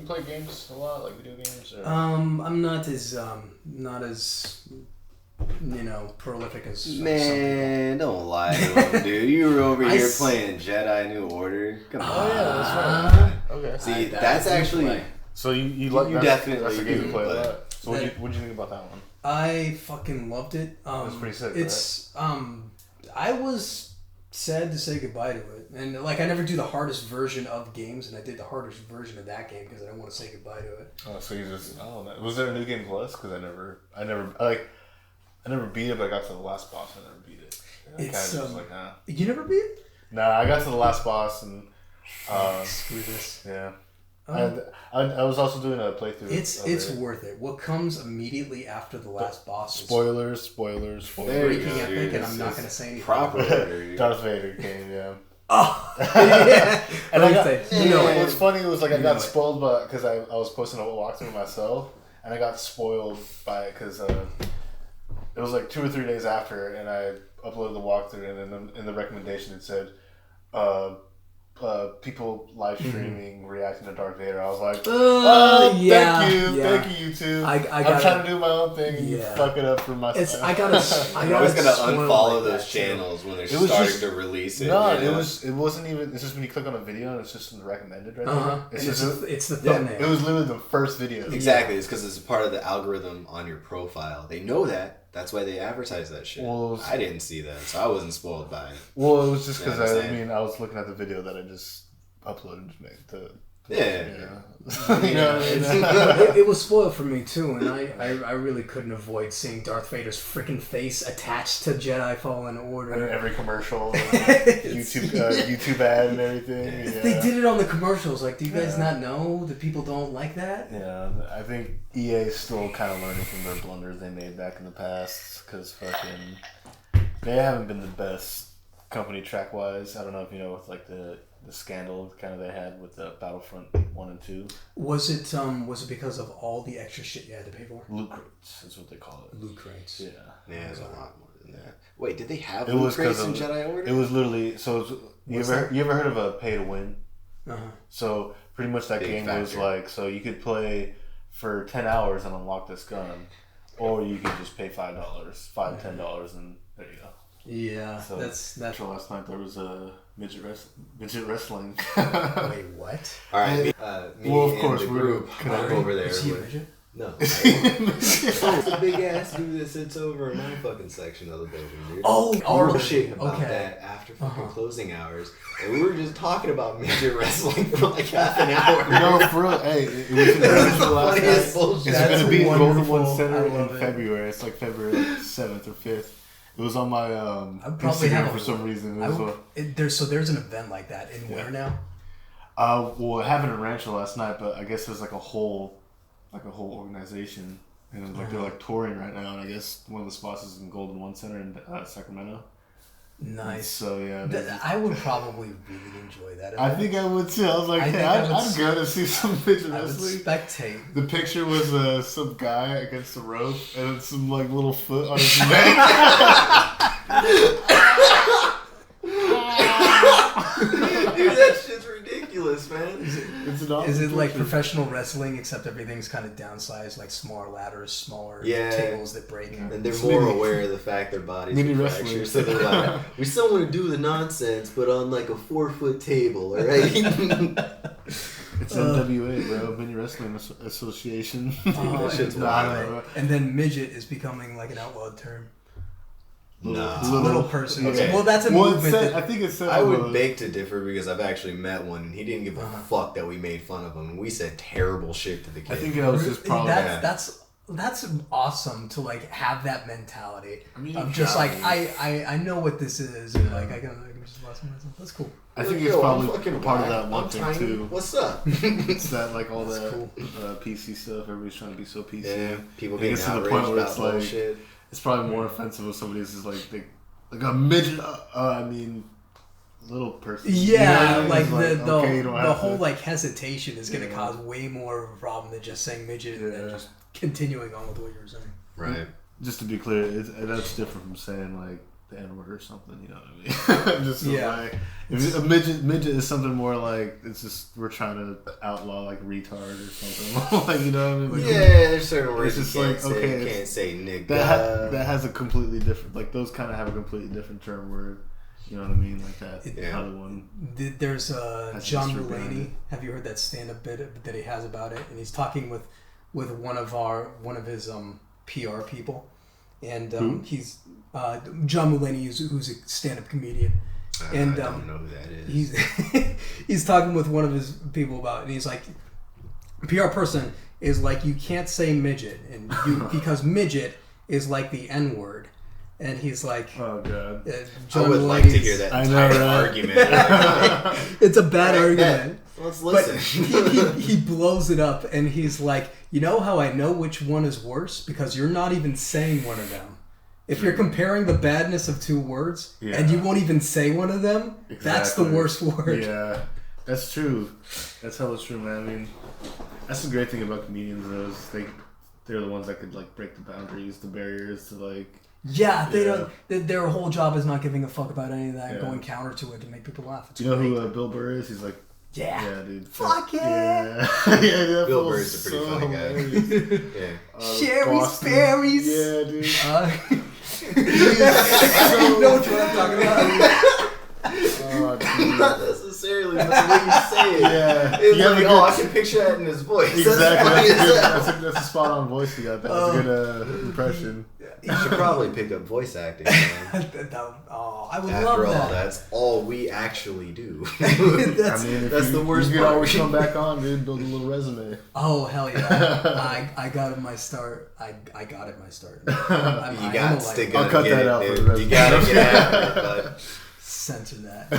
play games a lot, like video games? Or? I'm not as prolific as man. Don't lie to him, dude. You were over here playing Jedi New Order. Come on. Oh yeah, that's right. Okay. See, that's actually. So you definitely that's a game you play a lot. So what did you think about that one? I fucking loved it. It was pretty sick. It's I was sad to say goodbye to it, and like I never do the hardest version of games, and I did the hardest version of that game because I didn't want to say goodbye to it. Oh, so you just was there a New Game Plus? Because I never beat it, but I got to the last boss. I never beat it. It's You never beat it? Nah, I got to the last boss and screw this. Yeah. I was also doing a playthrough. It's worth it. What comes immediately after the last boss? Spoilers. Freaking epic, and I'm not going to say anything. Proper. Darth Vader came, yeah. Oh, yeah. And what's funny was like I got spoiled because I was posting a walkthrough myself, and I got spoiled by it because it was like 2 or 3 days after, and I uploaded the walkthrough, and then in the recommendation it said, people live streaming reacting to Darth Vader. I was like, thank you, YouTube. I'm trying to do my own thing and you fuck it up for myself. I always gotta unfollow those channels when they're starting to release it. No, it wasn't even. It's just when you click on a video and it's just in the recommended right there. It's the thumbnail. It was literally the first video. Exactly. It's because it's a part of the algorithm on your profile. They know that. That's why they advertise that shit. Well, I didn't see that, so I wasn't spoiled by it. Well, it was just because I was looking at the video that I just uploaded to It was spoiled for me too, and I really couldn't avoid seeing Darth Vader's freaking face attached to Jedi Fallen Order. And every commercial, YouTube ad and everything. Yeah. They did it on the commercials. Like, do you guys not know that people don't like that? Yeah, I think EA is still kind of learning from their blunders they made back in the past, because they haven't been the best company track wise. I don't know if you know with like the scandal kind of they had with the Battlefront 1 and 2. Was it because of all the extra shit you had to pay for? Loot crates is what they call it. Loot crates. Yeah. Yeah, there's a lot more than that. Wait, did they have loot crates in Jedi Order? It was literally you ever heard of a pay to win? So pretty much that game was like, so you could play for 10 hours and unlock this gun, or you could just pay $5, $10, and there you go. Yeah, so that's last night there was a midget wrestling. Wait, what? All right, me of course, the group come over there. Is he a midget? No. It's a big ass dude that sits over in my fucking section of the building, dude. Oh, we were shitting about that after fucking closing hours, and we were just talking about midget wrestling for like half an hour. No, for real. Hey, it was in the last night. It's going to be in Golden One Center in February. It's like February 7th or 5th. It was on my Instagram for some reason. There's an event like that in where now? Well, it happened in Rancho last night, but I guess there's like a whole organization, and like they're like touring right now. And I guess one of the spots is in Golden One Center in Sacramento. Nice. So yeah, I would probably really enjoy that. I think I would too. I was like, hey, I'd go to see some midget wrestling. I would spectate. The picture was some guy against the rope and some like little foot on his neck. Dude, that shit's ridiculous, man. Is it like professional wrestling, except everything's kind of downsized, like smaller ladders, smaller tables that break? And they're more aware of the fact their bodies are fractured. So they're like, we still want to do the nonsense, but on like a 4-foot table, alright? It's NWA, bro. Mini Wrestling Association. That shit's wild. And then midget is becoming like an outlawed term. Little person. Okay. Well, that's a movement. I think it's. I would beg to differ because I've actually met one, and he didn't give a fuck that we made fun of him. We said terrible shit to the kid. I think that was just probably that's awesome to like have that mentality. I'm just like I know what this is, and like I can just listen to myself. That's cool. I think it's probably part of that one thing too. What's up? It's that like all that PC stuff. Everybody's trying to be so PC. Yeah, people getting outraged about bullshit. It's probably more offensive if somebody is like a midget. Little person. Yeah, you know, like the whole like hesitation is going to cause way more of a problem than just saying midget and then just continuing on with what you were saying. Right. Just to be clear, that's different from saying like the N-word or something. You know what I mean? Just like if a midget is something more like it's just we're trying to outlaw like retard or something. Like you know what I mean? Like, there's certain words it's just you can't say nigga. That has a completely different like those kind of have a completely different term word. You know what I mean? Like that. Other one. There's John Mulaney. Have you heard that stand-up bit that he has about it? And he's talking with one of his PR people, and he's John Mulaney, who's a stand-up comedian. And I don't know who that is. He's talking with one of his people about it, and he's like, PR person is like you can't say midget, and because midget is like the N-word. And he's like, "Oh God!" I would like to hear that entire argument. It's a bad argument. Let's listen. But he blows it up, and he's like, "You know how I know which one is worse? Because you're not even saying one of them. If you're comparing the badness of two words, and you won't even say one of them, that's the worst word." Yeah, that's true. That's hella true, man. I mean, that's the great thing about comedians, though, is they're the ones that could like break the boundaries, the barriers to like. Yeah, they don't. Their whole job is not giving a fuck about any of that, going counter to it to make people laugh. Do you know who Bill Burr is? He's like, yeah, dude. Fuck yeah. Yeah, Bill Burr is a pretty funny guy. Yeah. Sherry's berries. Yeah, dude. You know what I'm talking about. Not necessarily, but the way you say it. Yeah. It's like, I can picture that in his voice. Exactly. That's a spot on voice you got. That was a good impression. You should probably pick up voice acting, man. I would After love all, that. that's all we actually do. That's the worst You part. can always come back on, dude. Build a little resume. Oh, hell yeah. I got it my start. I got it my start. I'll cut that out for the resume. You gotta get after it, bud. Censor that.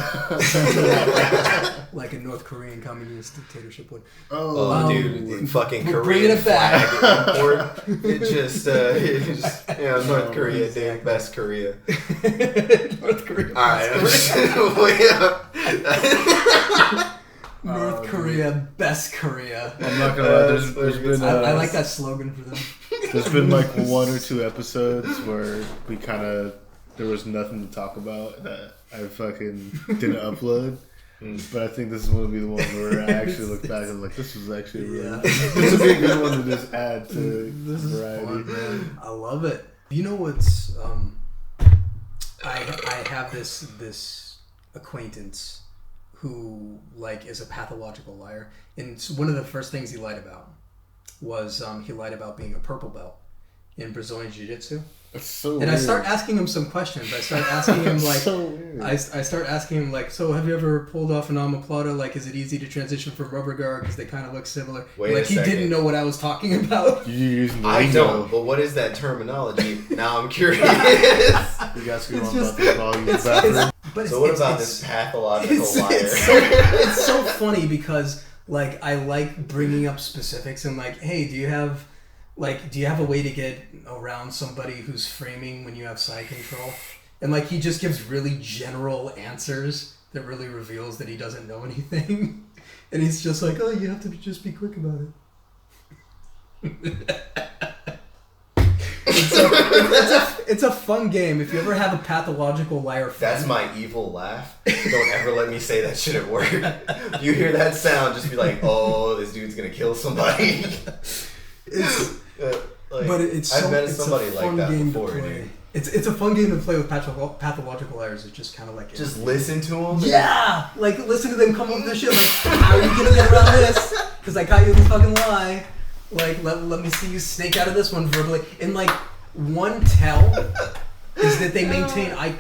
Like a North Korean communist dictatorship would. Dude, fucking Korean bringing it back. Import. It just North Korea, dude, best Korea. North Korea. All right, North Korea, best Korea. I'm not gonna lie. There's been. I like that slogan for them. There's been like 1 or 2 episodes where we there was nothing to talk about that I fucking didn't upload. But I think this is one of the ones where I actually look back and like, this was actually this would be a good one to just add to this variety. Is fun, man. I love it. You know what's I have this acquaintance who like is a pathological liar, and one of the first things he lied about was he lied about being a purple belt in Brazilian Jiu-Jitsu. That's so and weird. I start asking him some questions. I start asking him like, so weird. I start asking him like, so have you ever pulled off an omoplata? Like, is it easy to transition from rubber guard because they kind of look similar? Wait like a he second. didn't know what I was talking about. You using the I lingo. don't, but what is that terminology? Now I'm curious. You guys can It's run just- about the volume bathroom. But So what about this pathological liar? It's so funny because like I like bringing up specifics and like, hey, do you have a way to get around somebody who's framing when you have side control? And like he just gives really general answers that really reveals that he doesn't know anything. And he's just like, oh, you have to just be quick about it. It's a fun game. If you ever have a pathological liar friend. That's my evil laugh. Don't ever let me say that shit at work. You hear that sound, just be like, oh, this dude's gonna kill somebody. But it's I've met it's somebody a like fun that game before, to play. dude. It's a fun game to play with pathological liars. It's just kind of like Just listen to them. yeah, like listen to them come up with this shit. Like, how are you gonna get around this? Because I caught you in the fucking lie. Like, let me see you snake out of this one verbally. And like, one tell is that they maintain eye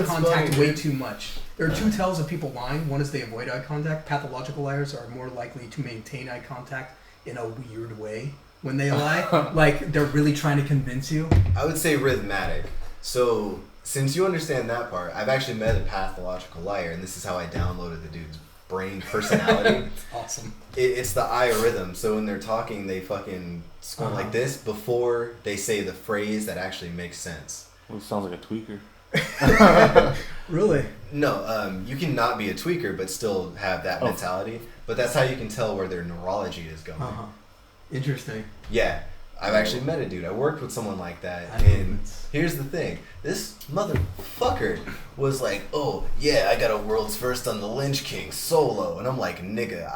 contact way too much. There are 2 tells of people lying. One is they avoid eye contact. Pathological liars are more likely to maintain eye contact in a weird way when they lie. Like, they're really trying to convince you. I would say rhythmatic. So, since you understand that part, I've actually met a pathological liar, and this is how I downloaded the dude's brain personality. Awesome. It's the eye rhythm. So when they're talking, they fucking squint like this before they say the phrase that actually makes sense. Well, it sounds like a tweaker. Really? No, you can not be a tweaker, but still have that mentality. But that's how you can tell where their neurology is going. Interesting. Yeah. I've actually met a dude. I worked with someone like that. And here's the thing. This motherfucker was like, oh, yeah, I got a world's first on the Lynch King solo. And I'm like, nigga,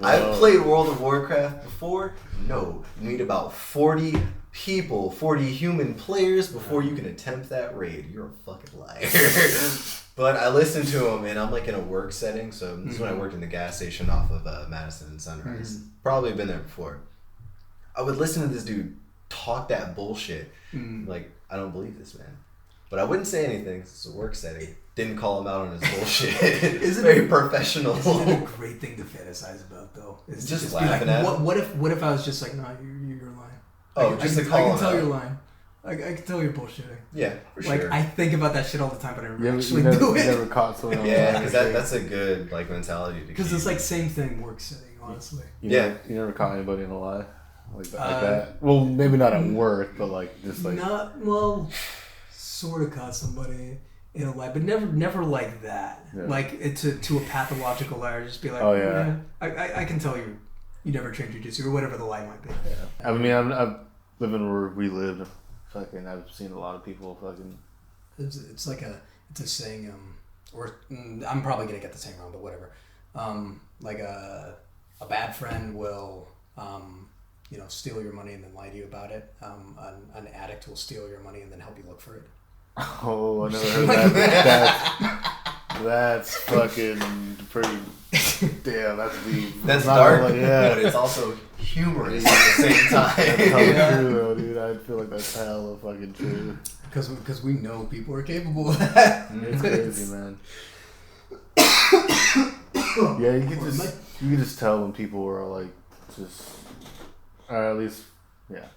I've played World of Warcraft before. No, you need about 40 people, 40 human players before you can attempt that raid. You're a fucking liar. But I listened to him, and I'm like in a work setting. So this is when I worked in the gas station off of Madison and Sunrise. Probably been there before. I would listen to this dude talk that bullshit. Like, I don't believe this man. But I wouldn't say anything. It's a work setting. Didn't call him out on his bullshit. It's very professional. Isn't it a great thing to fantasize about, though? It's just be laughing like, at him. what if I was just like, nah, you're lying. Oh, I just to can call him tell out. you're lying. I can tell you're bullshitting. Yeah, for Like, sure. I think about that shit all the time, but I never actually you do it. never caught someone on Yeah, that. because that's a good like mentality to Because keep. it's like same thing, work setting, honestly. You Yeah. never caught anybody in a lie like that. Well, maybe not at work, but like just like. Sort of caught somebody in a lie, but never like that. Yeah. Like it's to a pathological liar, just be like, Oh, yeah. I can tell you never trained jujitsu or whatever the lie might be. I mean, living where we live, fucking, I've seen a lot of people fucking. It's a saying. Or I'm probably gonna get the saying wrong, but whatever. Like a bad friend will, steal your money and then lie to you about it. An addict will steal your money and then help you look for it. Oh, I never heard that. That's fucking pretty. Damn, that's deep. That's dark, but it's also humorous at the same time. That's hella true, though, dude. I feel like that's hella fucking true. Because we know people are capable of that. It's crazy, man. Yeah, you can just tell when people are like or at least, yeah.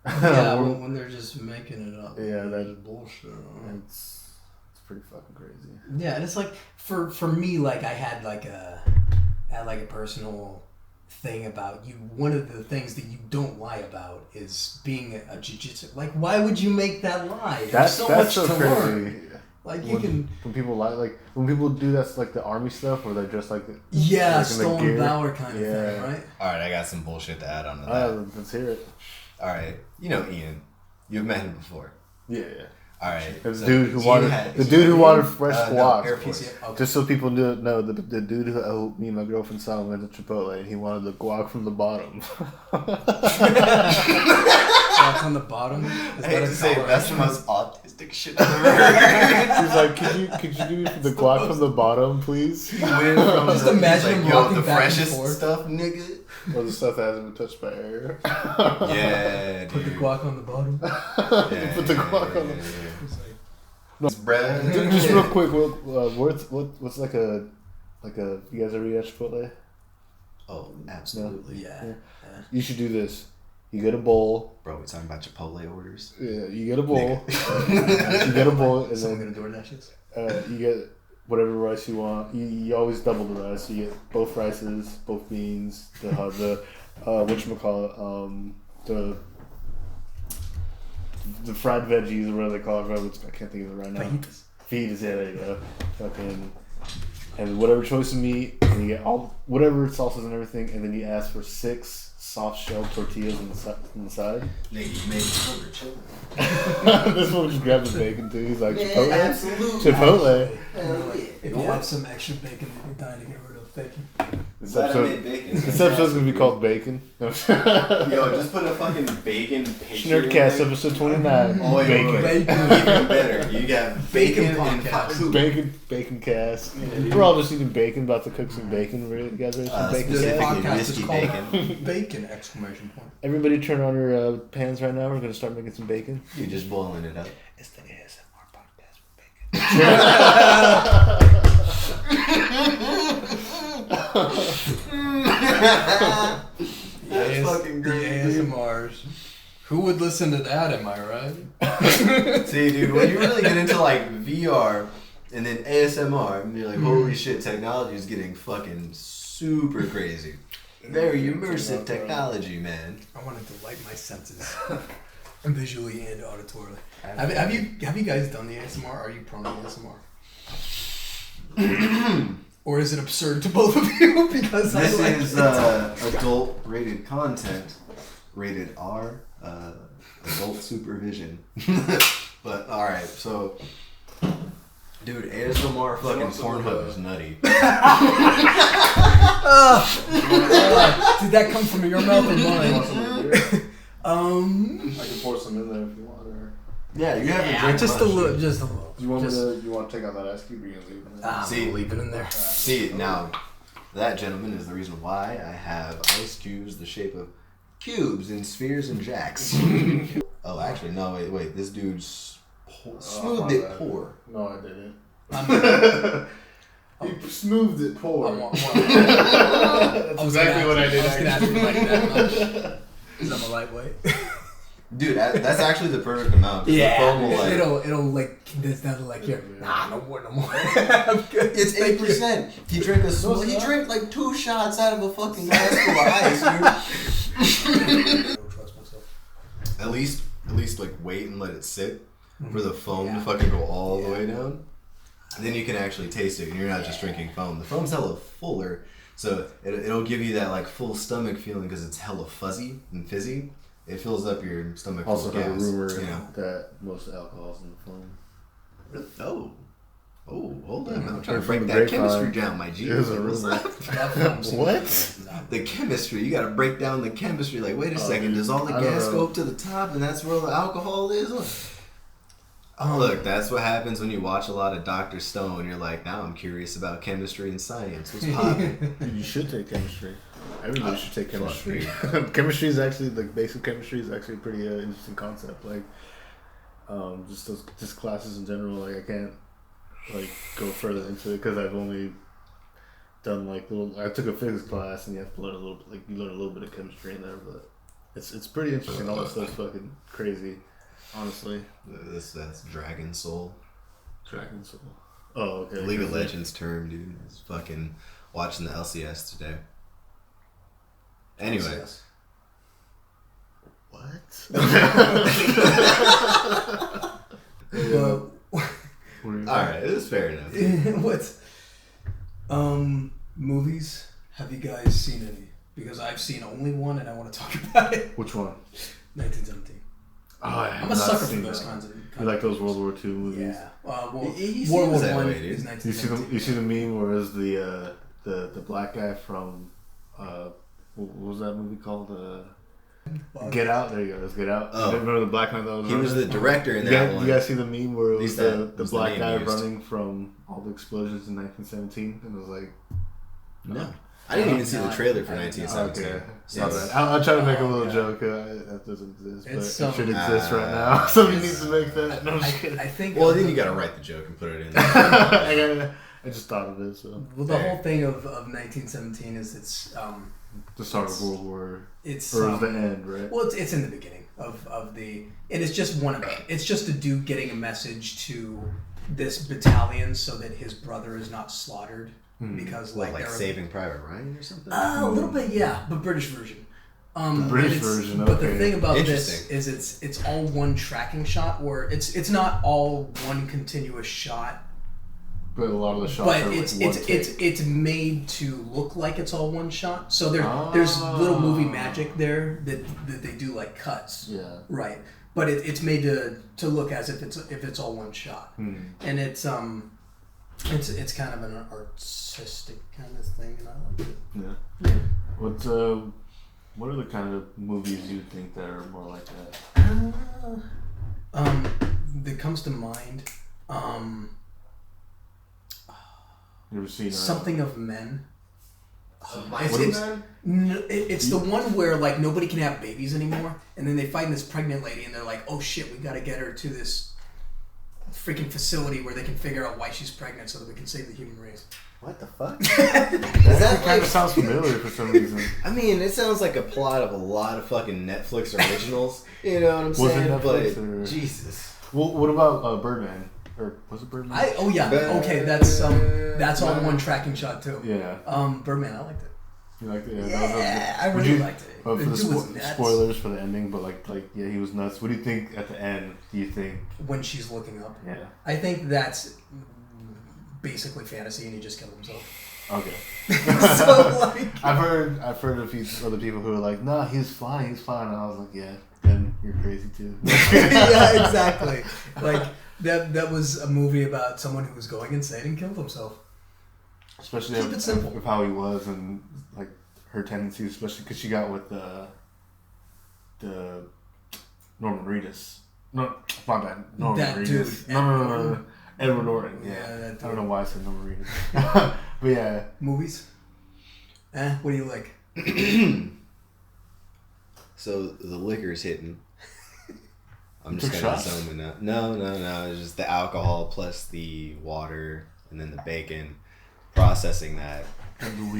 Yeah, when they're just making it up. Yeah, that's bullshit. It's pretty fucking crazy. Yeah, and it's like for me, like I had like a personal thing about you. One of the things that you don't lie about is being a jiu-jitsu. Like, why would you make that lie? There's so much to crazy. learn. Like when people lie, like when people do that's like the army stuff where they're just like stolen valor kind of thing, right? All right, I got some bullshit to add on to that. Let's hear it. All right, you know Ian, you've met him before. Yeah. All right, the dude who wanted fresh guac. Okay. Just so people know, the dude who me and my girlfriend saw him at the Chipotle, and he wanted the guac from the bottom. Guac on the bottom. I hate to say that's the most autistic shit I've ever heard. He's like, could you give me the guac from the bottom, please? He went from just imagine him walking the back freshest and forth. stuff, nigga. Or the stuff that hasn't been touched by air. Yeah, dude. Put the guac on the bottom. Yeah, put the guac on the. No. Bread. Just real quick, what's like a you guys ever eat at Chipotle? Oh, absolutely. No? Yeah. You should do this. You get a bowl. Bro, we talking about Chipotle orders? Yeah, you get a bowl. You get a bowl, and someone gonna DoorDash this? You get whatever rice you want. You always double the rice. You get both rices, both beans, the whatchamacallit, the fried veggies or whatever they call it. I can't think of it right now. Fajitas, yeah, there you go. Fucking, and whatever choice of meat, and you get all whatever sauces and everything, and then you ask for 6 soft shell tortillas on the side. Nigga, you made me hungry, chill. This one just grabbed the bacon too. He's like, man, Chipotle? absolutely. Chipotle. If you have some extra bacon, you're dying to get rid of bacon. This episode's gonna be called Bacon. Yo, just put a fucking bacon picture. Shnerdcast episode 29. Oh, bacon. Even better. You got bacon and podcast. Bacon cast. We're all just eating bacon, about to cook some bacon. You guys ready for some bacon? This cast? podcast is whiskey called bacon. Bacon! Exclamation point. Everybody turn on your pans right now. We're gonna start making some bacon. You're just boiling it up. It's the ASMR podcast with That's fucking great. The ASMRs. Who would listen to that, am I right? See, dude, when you really get into like VR and then ASMR, you're like, holy shit, technology is getting fucking super crazy. Very immersive technology, man. I want to delight my senses, visually and auditorily. Have you guys done the ASMR? Are you prone to ASMR? Or is it absurd to both of you? Because this is adult rated content, rated R, adult supervision. But all right, so. Dude, ASMR fucking Pornhub is nutty. Did that come from your mouth or mine? I can pour some in there if you want. Or... Yeah, you have to drink just a little. Just a little. You want to take out that ice cube? Or you gonna leave it in there? See, leave it in there. See, now, that, gentleman, is the reason why I have ice cubes the shape of cubes and spheres and jacks. Oh, actually, no, wait. This dude's smoothed it poor. No, I didn't. He smoothed it poor. That's exactly what I did. I was gonna ask you like that. Because I'm a lightweight. Dude, that's actually the perfect amount. Yeah, the foam will it'll like condense down to like here. Nah, no more. I'm good. It's 8%. He drank like 2 shots out of a fucking glass full of ice, dude. I don't trust myself. At least like wait and let it sit for the foam to fucking go all the way down. And then you can actually taste it, and you're not just drinking foam. The foam's hella fuller, so it'll give you that like full stomach feeling because it's hella fuzzy and fizzy. It fills up your stomach. Also full of heard a gas, rumor that most alcohol's in the foam. Oh, hold on. I'm Heard trying to from break the that grapevine. chemistry down, my G. It was a rumor. What? The chemistry. You got to break down the chemistry. Like, wait a second. Dude, Does all the gas go up to the top, and that's where the alcohol is? Look, that's what happens when you watch a lot of Dr. Stone. You're like, now I'm curious about chemistry and science. What's popping? You should take chemistry. Everybody should take chemistry. Chemistry is actually, like, basic chemistry is actually a pretty interesting concept. Like, just classes in general. Like, I can't like go further into it because I've only done like little. I took a physics class and you have to learn a little. Like, you learn a little bit of chemistry in there, but it's pretty interesting. All that stuff's fucking crazy. Honestly, that's Dragon Soul. Dragon Soul. Oh, okay. League of Legends term, dude. I was fucking watching the LCS today. Anyway. LCS. What? Alright, it was fair enough. What? Movies? Have you guys seen any? Because I've seen only one and I want to talk about it. Which one? 1917. Oh, I'm a sucker for those kinds of. You like those World War II movies? Yeah. World War I is 1917. You see the meme where it's the black guy from what was that movie called? Get Out. There you go. Let's Get Out. Oh. Remember the black man that was? He was the director in that one. You guys see the meme where it was the black guy used. running from all the explosions in 1917, and it was like, no. I didn't even see the trailer for 1917. Okay. I'll try to make a little joke. That doesn't exist, but it should exist right now. Somebody needs to make that. No, I'm just kidding. I think. Well, then you gotta write the joke and put it in there. I just thought of it. So. Well, the whole thing of 1917 is it's the start of World War. It's the end, right? Well, it's in the beginning of the, and it's just one of it. It's just a dude getting a message to this battalion so that his brother is not slaughtered because like Saving Private Ryan or something. A little bit, yeah, but British version. The British version. Okay. But the thing about this is it's all one tracking shot, where it's not all one continuous shot. But a lot of the shots but are it's made to look like it's all one shot. So there's little movie magic there that they do, like cuts. Yeah. Right. But it's made to look as if it's all one shot. And it's kind of an artistic kind of thing, and I like it. Yeah. What are the kind of movies you think that are more like that? That comes to mind. You ever seen Something of Men? Men? It's the one where like nobody can have babies anymore, and then they find this pregnant lady, and they're like, "Oh shit, we got to get her to this freaking facility where they can figure out why she's pregnant, so that we can save the human race." What the fuck? That kind of sounds familiar for some reason. I mean, it sounds like a plot of a lot of fucking Netflix originals. You know what I'm saying? Netflix but Jesus. Well, what about Birdman? Or was it Birdman? Okay, that's all one tracking shot too. Yeah. Birdman, I liked it. You liked it? Yeah, I really liked it. For the spoilers for the ending, but yeah, he was nuts. What do you think at the end? Do you think when she's looking up? Yeah. I think that's basically fantasy, and he just killed himself. Okay. So like, I've heard a few other people who are like, "Nah, he's fine. And I was like, "Yeah, then you're crazy too." Yeah, exactly. Like that was a movie about someone who was going insane and killed himself. Especially keep it simple with how he was and like her tendencies, especially because she got with the Norman Reedus. No, my bad. Norman that Reedus. Dude, No. Edward Norton. Yeah, I don't know why I said Norman Reedus. But yeah. Movies? What do you like? So the liquor's hitting. I'm just gonna zoom in out. No. It's just the alcohol plus the water and then the bacon. Processing that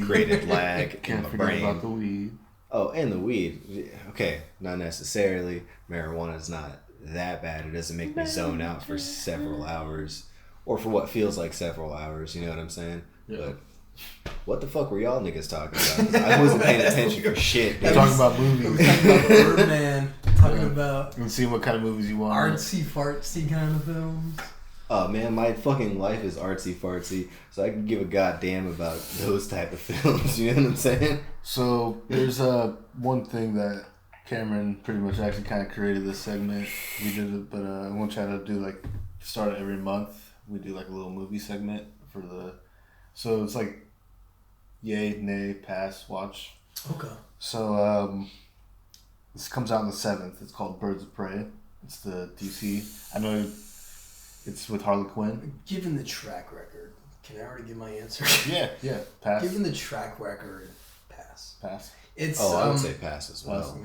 created lag in my brain. About the weed. Oh, and the weed. Okay, not necessarily. Marijuana's not that bad. It doesn't make me zone out for several hours, or for what feels like several hours. You know what I'm saying? Yeah. But what the fuck were y'all niggas talking about? I wasn't paying attention for shit. We're talking about movies. We're talking about Birdman. Talking about and see what kind of movies you want. Artsy fartsy kind of films. Oh man, my fucking life is artsy fartsy, so I can give a goddamn about those type of films. You know what I'm saying? So there's one thing that Cameron pretty much actually kind of created this segment. We did it, but I want to try to do start it every month. We do a little movie segment for so it's yay, nay, pass, watch. Okay. So this comes out on the 7th. It's called Birds of Prey. It's the DC. I know it's with Harley Quinn. Given the track record, can I already give my answer? Yeah, pass. Given the track record, pass. Pass. It's I would say pass as well.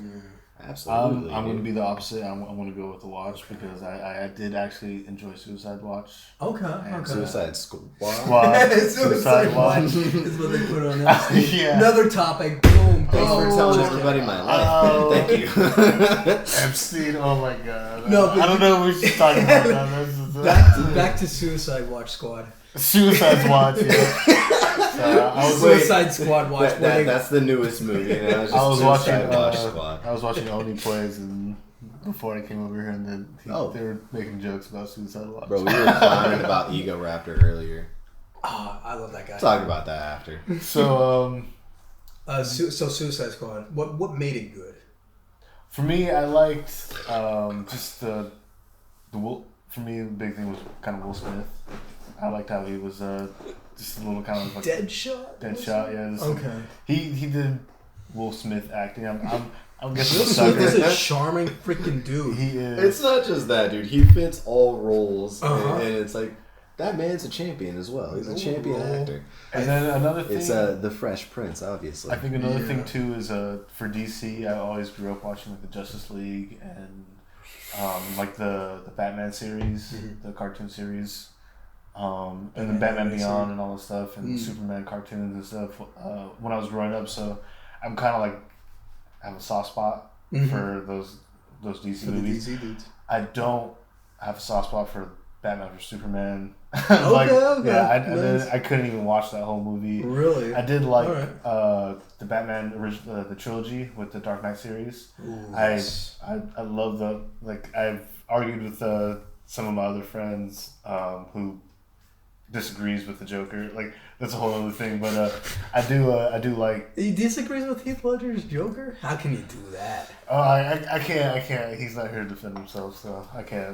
Absolutely. I'm going to be the opposite. I want to go with the watch because I did actually enjoy Suicide Watch. Okay. Suicide Squad. Suicide Watch is what they put on Epstein. Yeah. Another topic. Boom. Thanks for telling everybody my life. Thank you. Epstein. Oh my god. No, I don't know what we should talk about that. Back to Suicide Watch Squad. Suicide Watch. Yeah. Suicide Squad watch. That's the newest movie. I was watching Only Plays and before I came over here, and then they were making jokes about Suicide Watch. Bro, we were clowning about Ego Raptor earlier. Oh, I love that guy. Talk about that after. So, so Suicide Squad. What made it good? For me, I liked just the for me the big thing was kind of Will Smith. I liked how he was just a little kind of Deadshot, yeah. Okay. He did Will Smith acting. I'm guessing Will Smith is a charming freaking dude. He is. It's not just that, dude. He fits all roles, and it's that man's a champion as well. He's a champion actor. And then another thing, it's the Fresh Prince, obviously. I think another thing too is for DC. I always grew up watching the Justice League and the Batman series, the cartoon series. And then Batman Beyond and all this stuff, and Superman cartoons and stuff. When I was growing up, so I'm kind of have a soft spot for those DC movies. The DC dudes. I don't have a soft spot for Batman vs Superman. Okay. Yeah, I couldn't even watch that whole movie. Really? I did the Batman original, the trilogy with the Dark Knight series. Ooh, I love I've argued with some of my other friends who disagrees with the Joker. That's a whole other thing, but I do like. He disagrees with Heath Ledger's Joker? How can you do that? Oh, I can't. He's not here to defend himself, so I can't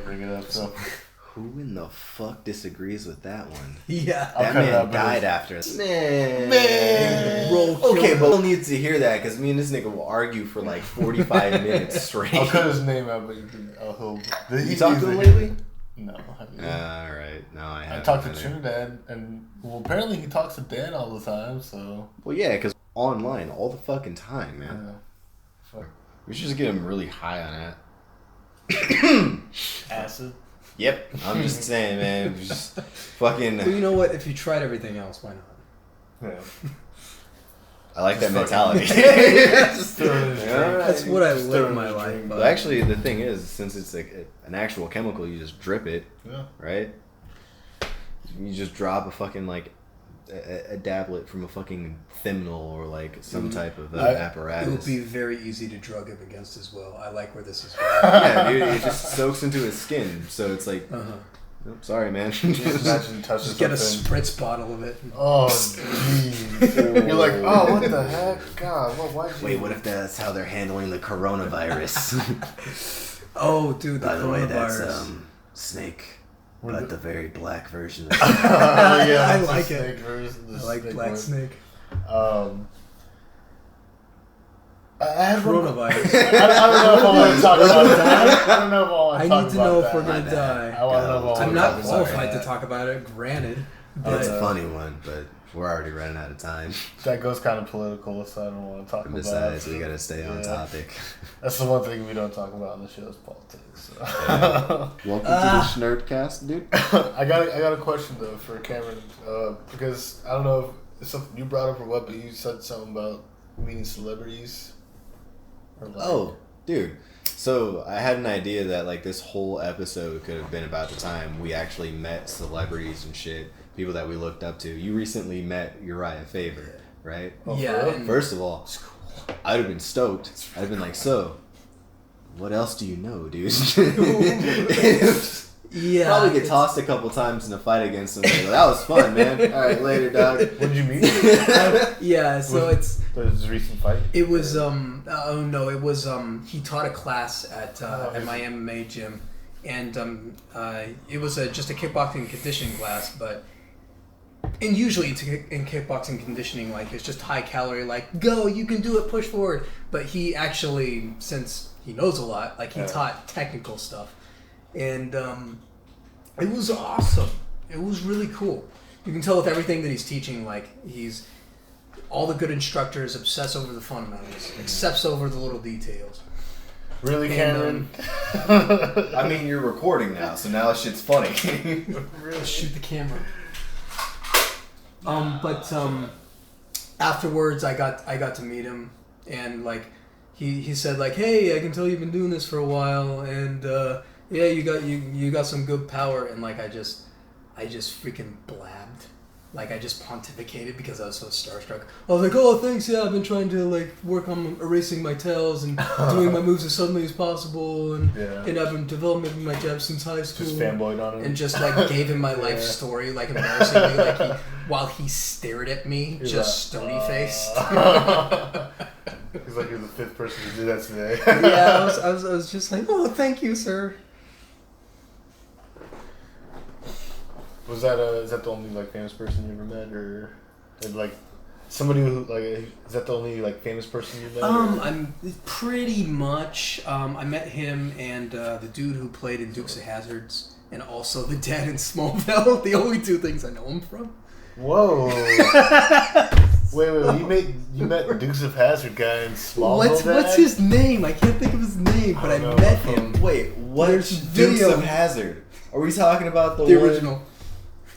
bring it up. So who in the fuck disagrees with that one? Yeah, that man died after us. Man. Okay, but we'll need to hear that because me and this nigga will argue for 45 minutes straight. I'll cut his name out, but you talked to him lately? No. Alright. No, I haven't. I talked to Shnerd, and apparently he talks to Dan all the time, so. Well, yeah, because online all the fucking time, man. Yeah. Fuck. We should just get him really high on that. Acid? Yep. I'm just saying, man. Just fucking. Well, you know what? If you tried everything else, why not? Yeah. I like that mentality. That's what I live my life by. But actually, the thing is, since it's an actual chemical, you just drip it, right? You just drop a fucking a dablet from a fucking thymnol or some type of apparatus. It would be very easy to drug him against his will. I like where this is going. Yeah, dude, it just soaks into his skin, so it's Nope, sorry, man. Imagine touching just get a spritz bottle of it. Oh, jeez. You're like, oh, what the heck? God, why? Wait, what if that's how they're handling the coronavirus? Oh, dude, By the way, that's Snake, but the very black version of Snake. Oh, yeah, I like it. I like Black Snake. I have coronavirus. I don't know if I want to talk about that. I don't know if I want to talk about that. I need to know if we're going to die. I'm not qualified to talk about it, granted. It's a funny one, but we're already running out of time. That goes kind of political, so I don't want to talk about it. Besides, we got to stay on topic. That's the one thing we don't talk about on the show is politics. So. Welcome to the Shnerdcast, dude. I got a question, though, for Cameron. Because I don't know if it's something you brought up or what, but you said something about meeting celebrities. Oh, dude. So I had an idea that this whole episode could have been about the time we actually met celebrities and shit, people that we looked up to. You recently met Uriah Faber, right? Oh, yeah. First of all, I'd have been stoked. I'd have been like, so, what else do you know, dude? Yeah. Probably get tossed a couple times in a fight against him. Like, that was fun, man. All right, later, dog. When did you meet? Yeah, so it's. Was it a recent fight? It was oh no, it was he taught a class at my MMA gym, and it was just a kickboxing conditioning class, but. And usually in kickboxing conditioning, like, it's just high calorie, like, go, you can do it, push forward. But he actually, since he knows a lot, like, he taught technical stuff. And it was awesome. It was really cool. You can tell with everything that he's teaching, like, he's, all the good instructors obsess over the fundamentals, obsess over the little details. Really, Cameron? I mean, you're recording now, so now shit's funny. Really shoot the camera. But afterwards, I got to meet him, and like he said like, hey, I can tell you've been doing this for a while, and yeah, you got some good power, and like I just freaking blabbed, like I just pontificated because I was so starstruck. I was like, oh, thanks, yeah, I've been trying to like work on erasing my tails and doing my moves as suddenly as possible, and I've been developing my jab since high school. Just fanboyed on him. And just like gave him my life story, like embarrassingly, like while he stared at me, just stony faced. He's like, you're the fifth person to do that today. Yeah, I was just like, oh, thank you, sir. Was that is that the only like famous person you ever met, or like somebody who like is that the only like famous person you met? I'm pretty much. I met him and the dude who played in Dukes of Hazzards, and also the dad in Smallville. The only two things I know him from. Whoa! wait! You met Dukes of Hazzard guy in Smallville? What's his name? I can't think of his name, but I met him. Wait, what's Dukes of Hazzard? Are we talking about the original?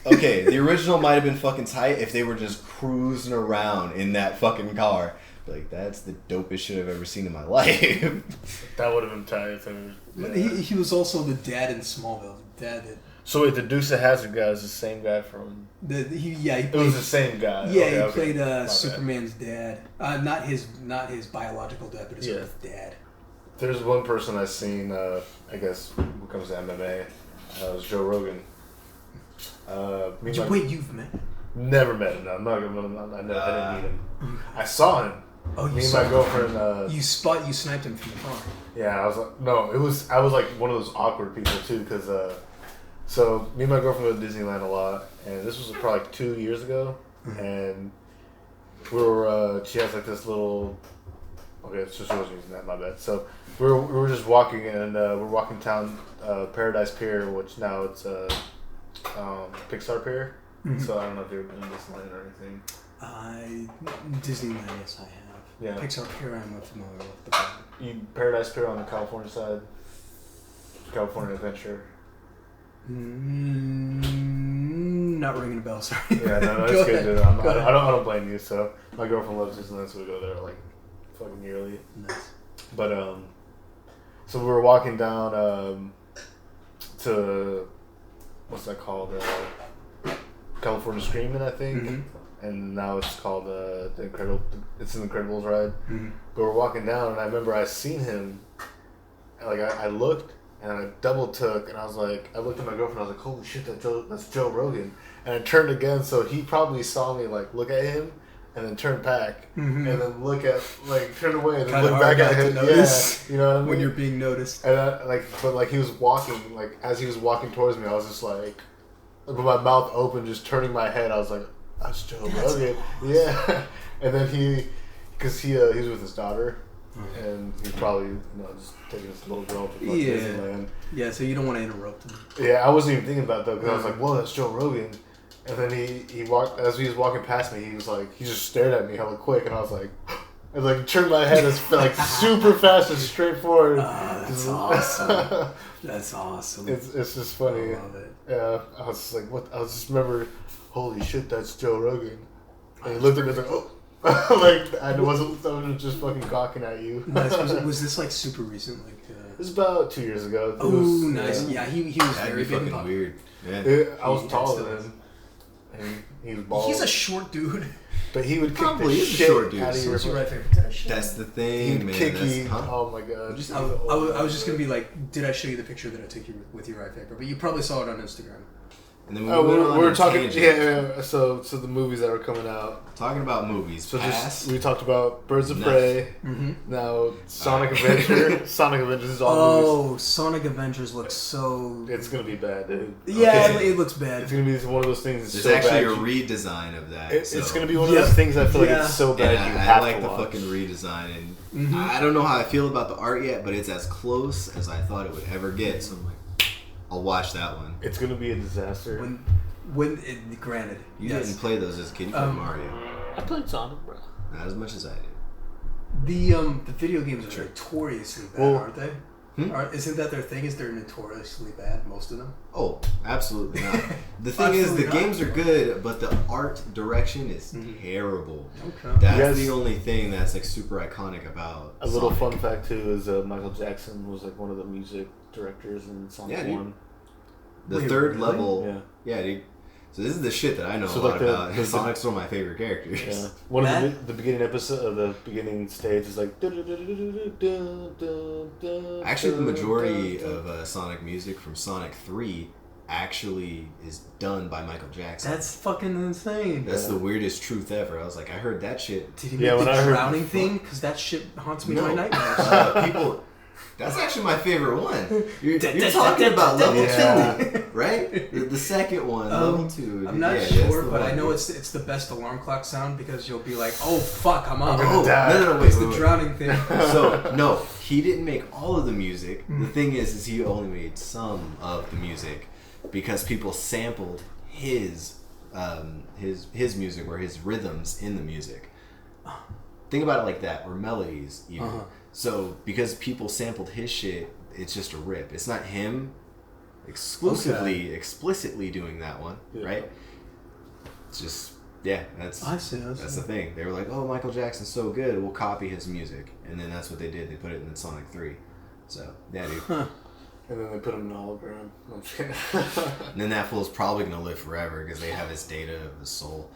Okay, the original might have been fucking tight if they were just cruising around in that fucking car. Like, that's the dopest shit I've ever seen in my life. That would have been tight. He was also the dad in Smallville. So wait, the Dukes of Hazzard guy is the same guy from... He played, it was the same guy. Yeah, he played Superman's dad. Not his biological dad, but his earth dad. There's one person I've seen, I guess, when it comes to MMA. It was Joe Rogan. You've met him? Never met him. No, I didn't meet him. I saw him. Oh, me and my girlfriend. You sniped him from the car. Yeah, I was like one of those awkward people too, because so me and my girlfriend go to Disneyland a lot, and this was probably like 2 years ago, and we were she has like this little. Okay, so she wasn't using that. My bad. So we were just walking, and we're walking down Paradise Pier, which now it's Pixar Pier. Mm-hmm. So I don't know if you've been to Disneyland or anything. Disneyland, yes, I have. Yeah. Pixar Pier, I'm not familiar with. Paradise Pier on the California side. California Adventure. Not ringing a bell, sorry. Yeah, no, it's good. Dude. I don't blame you. So my girlfriend loves Disneyland, so we go there like fucking yearly. Nice. But so we were walking down to what's that called? California Screamin', I think. Mm-hmm. And now it's called it's an Incredibles ride. Mm-hmm. But we're walking down, and I remember I seen him. Like I looked, and I double took, and I was like, I looked at my girlfriend. I was like, holy shit, that's Joe Rogan. And I turned again, so he probably saw me like look at him, and then turn back, and then look at turn away, and then look back at him. Yeah, you know what I mean? When you're being noticed. And but he was walking, like as he was walking towards me, I was just like, with my mouth open, just turning my head. I was like, that's Joe Rogan. Awesome. Yeah. And then because he was with his daughter, and he probably just taking his little girl to Disneyland. Yeah, so you don't want to interrupt him. Yeah, I wasn't even thinking about that because I was like, whoa, that's Joe Rogan. And then he walked, as he was walking past me, he just stared at me hella quick, and I was like, and turned my head super fast and straight forward. That's awesome. That's awesome. It's just funny. I love it. Yeah, I was just like, what? I was just remember, holy shit, that's Joe Rogan. And he looked at me and was like, oh. I wasn't just fucking gawking at you. Nice. Was this like super recent? It was about 2 years ago. Oh, nice. Yeah, he was very fucking weird. Yeah. I was taller than him. and he was bald. He's a short dude. But he would probably kick the shit short dude. out of What's your your right favorite? That's the thing, man. Oh my god. I was just gonna be like, did I show you the picture that I took you with your right paper? But you probably saw it on Instagram. And then we were talking. Yeah. So the movies that are coming out. Talking about movies. So we talked about Birds of Prey. Mm-hmm. Now Sonic Adventure. Sonic Adventures is all movies. Oh, Sonic Adventures looks so. It's gonna be bad, dude. Yeah, it looks bad. It's gonna be one of those things. There's actually a redesign of that. It's gonna be one of those things. I feel like it's so bad. And you have like to the watch. fucking redesign, and I don't know how I feel about the art yet, but it's as close as I thought it would ever get. So I'm like, I'll watch that one. It's gonna be a disaster. Granted, You didn't play those as a kid. You played Mario. I played Sonic, bro. Not as much as I did. The video games are notoriously bad, aren't they? Isn't that their thing? Is they're notoriously bad, most of them? Oh, absolutely not. The thing is, the games are good, but the art direction is terrible. Okay. That's the only thing that's like super iconic about A little Sonic. fun fact too is Michael Jackson was like one of the music directors in Sonic 1. The third really? level. Yeah, dude. So this is the shit that I know a lot about. Sonic's one of my favorite characters. Yeah. One of the beginning episode of the beginning stage is like. Actually, the majority of Sonic music from Sonic 3 actually is done by Michael Jackson. That's fucking insane. That's the weirdest truth ever. I was like, I heard that shit. Did he make the drowning thing? Because that shit haunts me in my nightmares. People. That's actually my favorite one. You're talking about level 2, right? The second one, level 2. I'm not sure, but I know it's the best alarm clock sound because you'll be like, oh fuck, I'm up. I'm gonna die. No, wait, it's the drowning thing. So, no, he didn't make all of the music. The thing is he only made some of the music because people sampled his music or his rhythms in the music. Think about it like that, or melodies even. So, because people sampled his shit, it's just a rip. It's not him explicitly doing that one, right? It's just, that's the thing. They were like, oh, Michael Jackson's so good, we'll copy his music. And then that's what they did. They put it in Sonic 3. So, yeah, dude. And then they put him in a hologram. And then that fool's probably going to live forever because they have his data of his soul.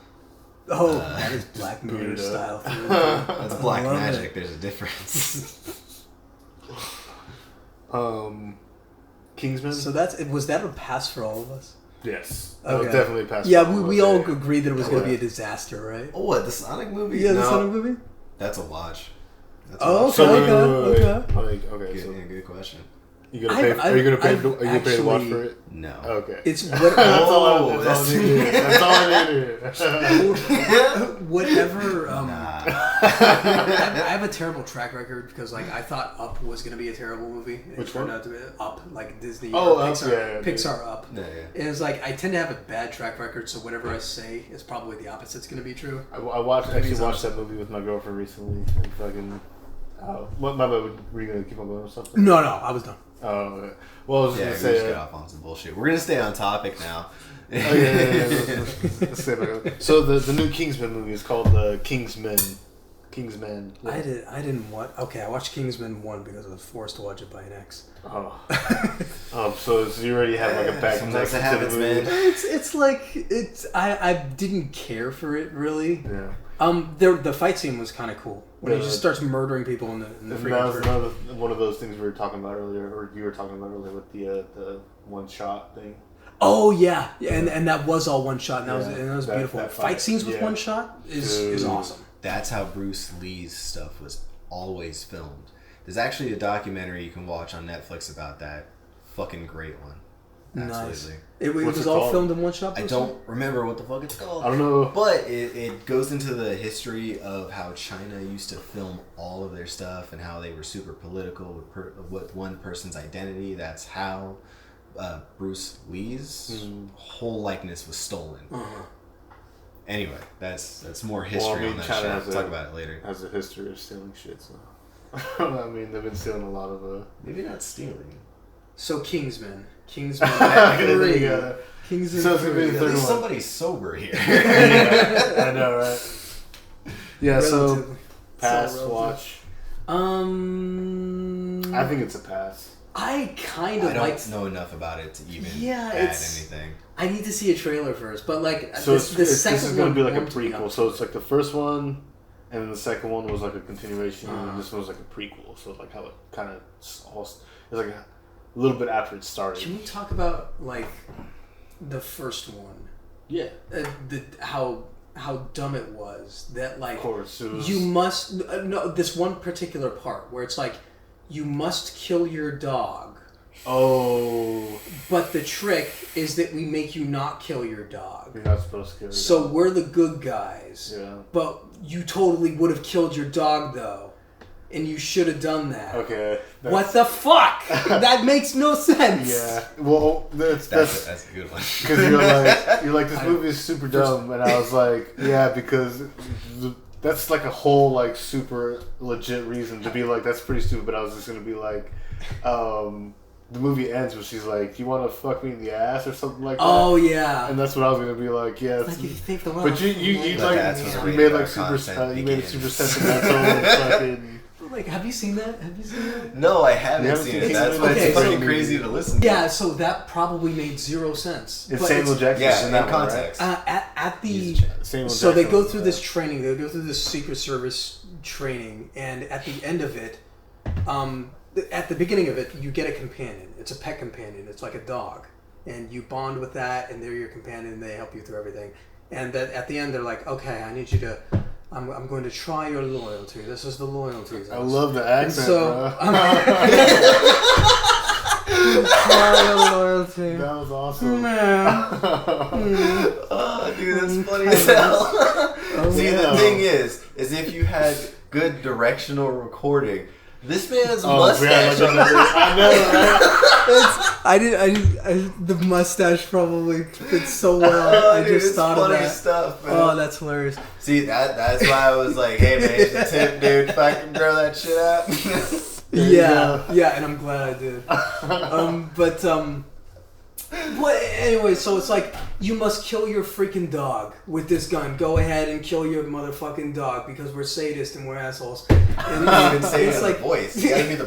Oh, that is Black Mirror style. That's black magic. There's a difference. Kingsman. So was that a pass for all of us? Yes, okay. that was definitely a pass. Yeah, we all agreed that it was going to be a disaster, right? Oh, what, the Sonic movie? Yeah, the Sonic movie. That's a watch. Okay. Good question. You gonna pay? Are you gonna pay? Are you gonna pay to watch for it? No. Okay. It's that's all I needed. Whatever. I have a terrible track record because I thought Up was gonna be a terrible movie. Which turned one? out to be Up, like Disney. Pixar. Pixar Up. Yeah. And it's like I tend to have a bad track record, so whatever I say is probably the opposite's gonna be true. I watched that movie with my girlfriend recently and fucking. My bad. Were you gonna keep on going with something? No, I was done. Oh, okay. Well, I was gonna say. Just get off on some bullshit. We're gonna stay on topic now. Let's stay back on. So the new Kingsman movie is called Kingsman. Yeah. I didn't watch. Okay, I watched Kingsman 1 because I was forced to watch it by an ex. So you already have like a back Sometimes it happens, man. I didn't care for it really. Yeah. The fight scene was kind of cool when he just starts murdering people in the freaking that was one of those things we were talking about earlier, or you were talking about earlier with the one shot thing. Oh yeah, and that was all one shot, and that was beautiful. That fight scenes with one shot is awesome. That's how Bruce Lee's stuff was always filmed. There's actually a documentary you can watch on Netflix about that. Fucking great one. Absolutely. Nice. It was all filmed in one shot? I don't remember what the fuck it's called. I don't know. But it goes into the history of how China used to film all of their stuff and how they were super political with one person's identity. That's how Bruce Lee's whole likeness was stolen. Anyway, that's more history on that China shit. We'll talk about it later. Has a history of stealing shit, so... I mean, they've been stealing a lot of... Maybe not stealing. So Kingsman 3. Kingsman 3. At least somebody's sober here. I know, right? Yeah, so... Pass, watch. I think it's a pass. I kind of I don't know enough about it to even add anything. I need to see a trailer first, but like so the second this is going to be like a prequel. So it's like the first one, and then the second one was like a continuation, and this one was like a prequel. So it's like how it kind of all it's like a little bit after it started. Can we talk about like the first one? Yeah. How dumb it was that like of course, it was... you must no this one particular part where it's like you must kill your dog. Oh. But the trick is that we make you not kill your dog. You're not supposed to kill your so dog. We're the good guys. Yeah. But you totally would have killed your dog though. And you should have done that. Okay. What the fuck? That makes no sense. Yeah. Well, that's a good one. Because you're like this movie is super dumb, and I was like, yeah, because that's like a whole like super legit reason to be like that's pretty stupid. But I was just gonna be like, the movie ends when she's like, "You want to fuck me in the ass" or something like that. Oh yeah. And that's what I was gonna be like. Yeah. Like you think the but you made like super you made it super sentimental. Fucking. Like, have you seen that? No, I haven't seen it. That's why it's fucking crazy to listen to. Yeah, so that probably made zero sense. It's Samuel Jackson. Yeah, in that context. One, right? At the so they go through this training. They go through this Secret Service training, and at the end of it, at the beginning of it, you get a companion. It's a pet companion. It's like a dog, and you bond with that, and they're your companion. And they help you through everything. And that at the end, they're like, "Okay, I need you to." I'm going to try your loyalty. This is the loyalty test. I love the accent, bro. Try your loyalty. That was awesome. Oh, dude, that's funny as hell. See, the thing is if you had good directional recording, this man's mustache. I know, right? The mustache probably fits so well. I dude, just thought of that. Stuff, man. Oh, that's hilarious. See, that's why I was like, hey, man, it's a tip, dude. If I can grow that shit out. Yeah, and I'm glad I did. But anyway, so it's like you must kill your freaking dog with this gun. Go ahead and kill your motherfucking dog because we're sadists and we're assholes. And you say it's like voice. You gotta be the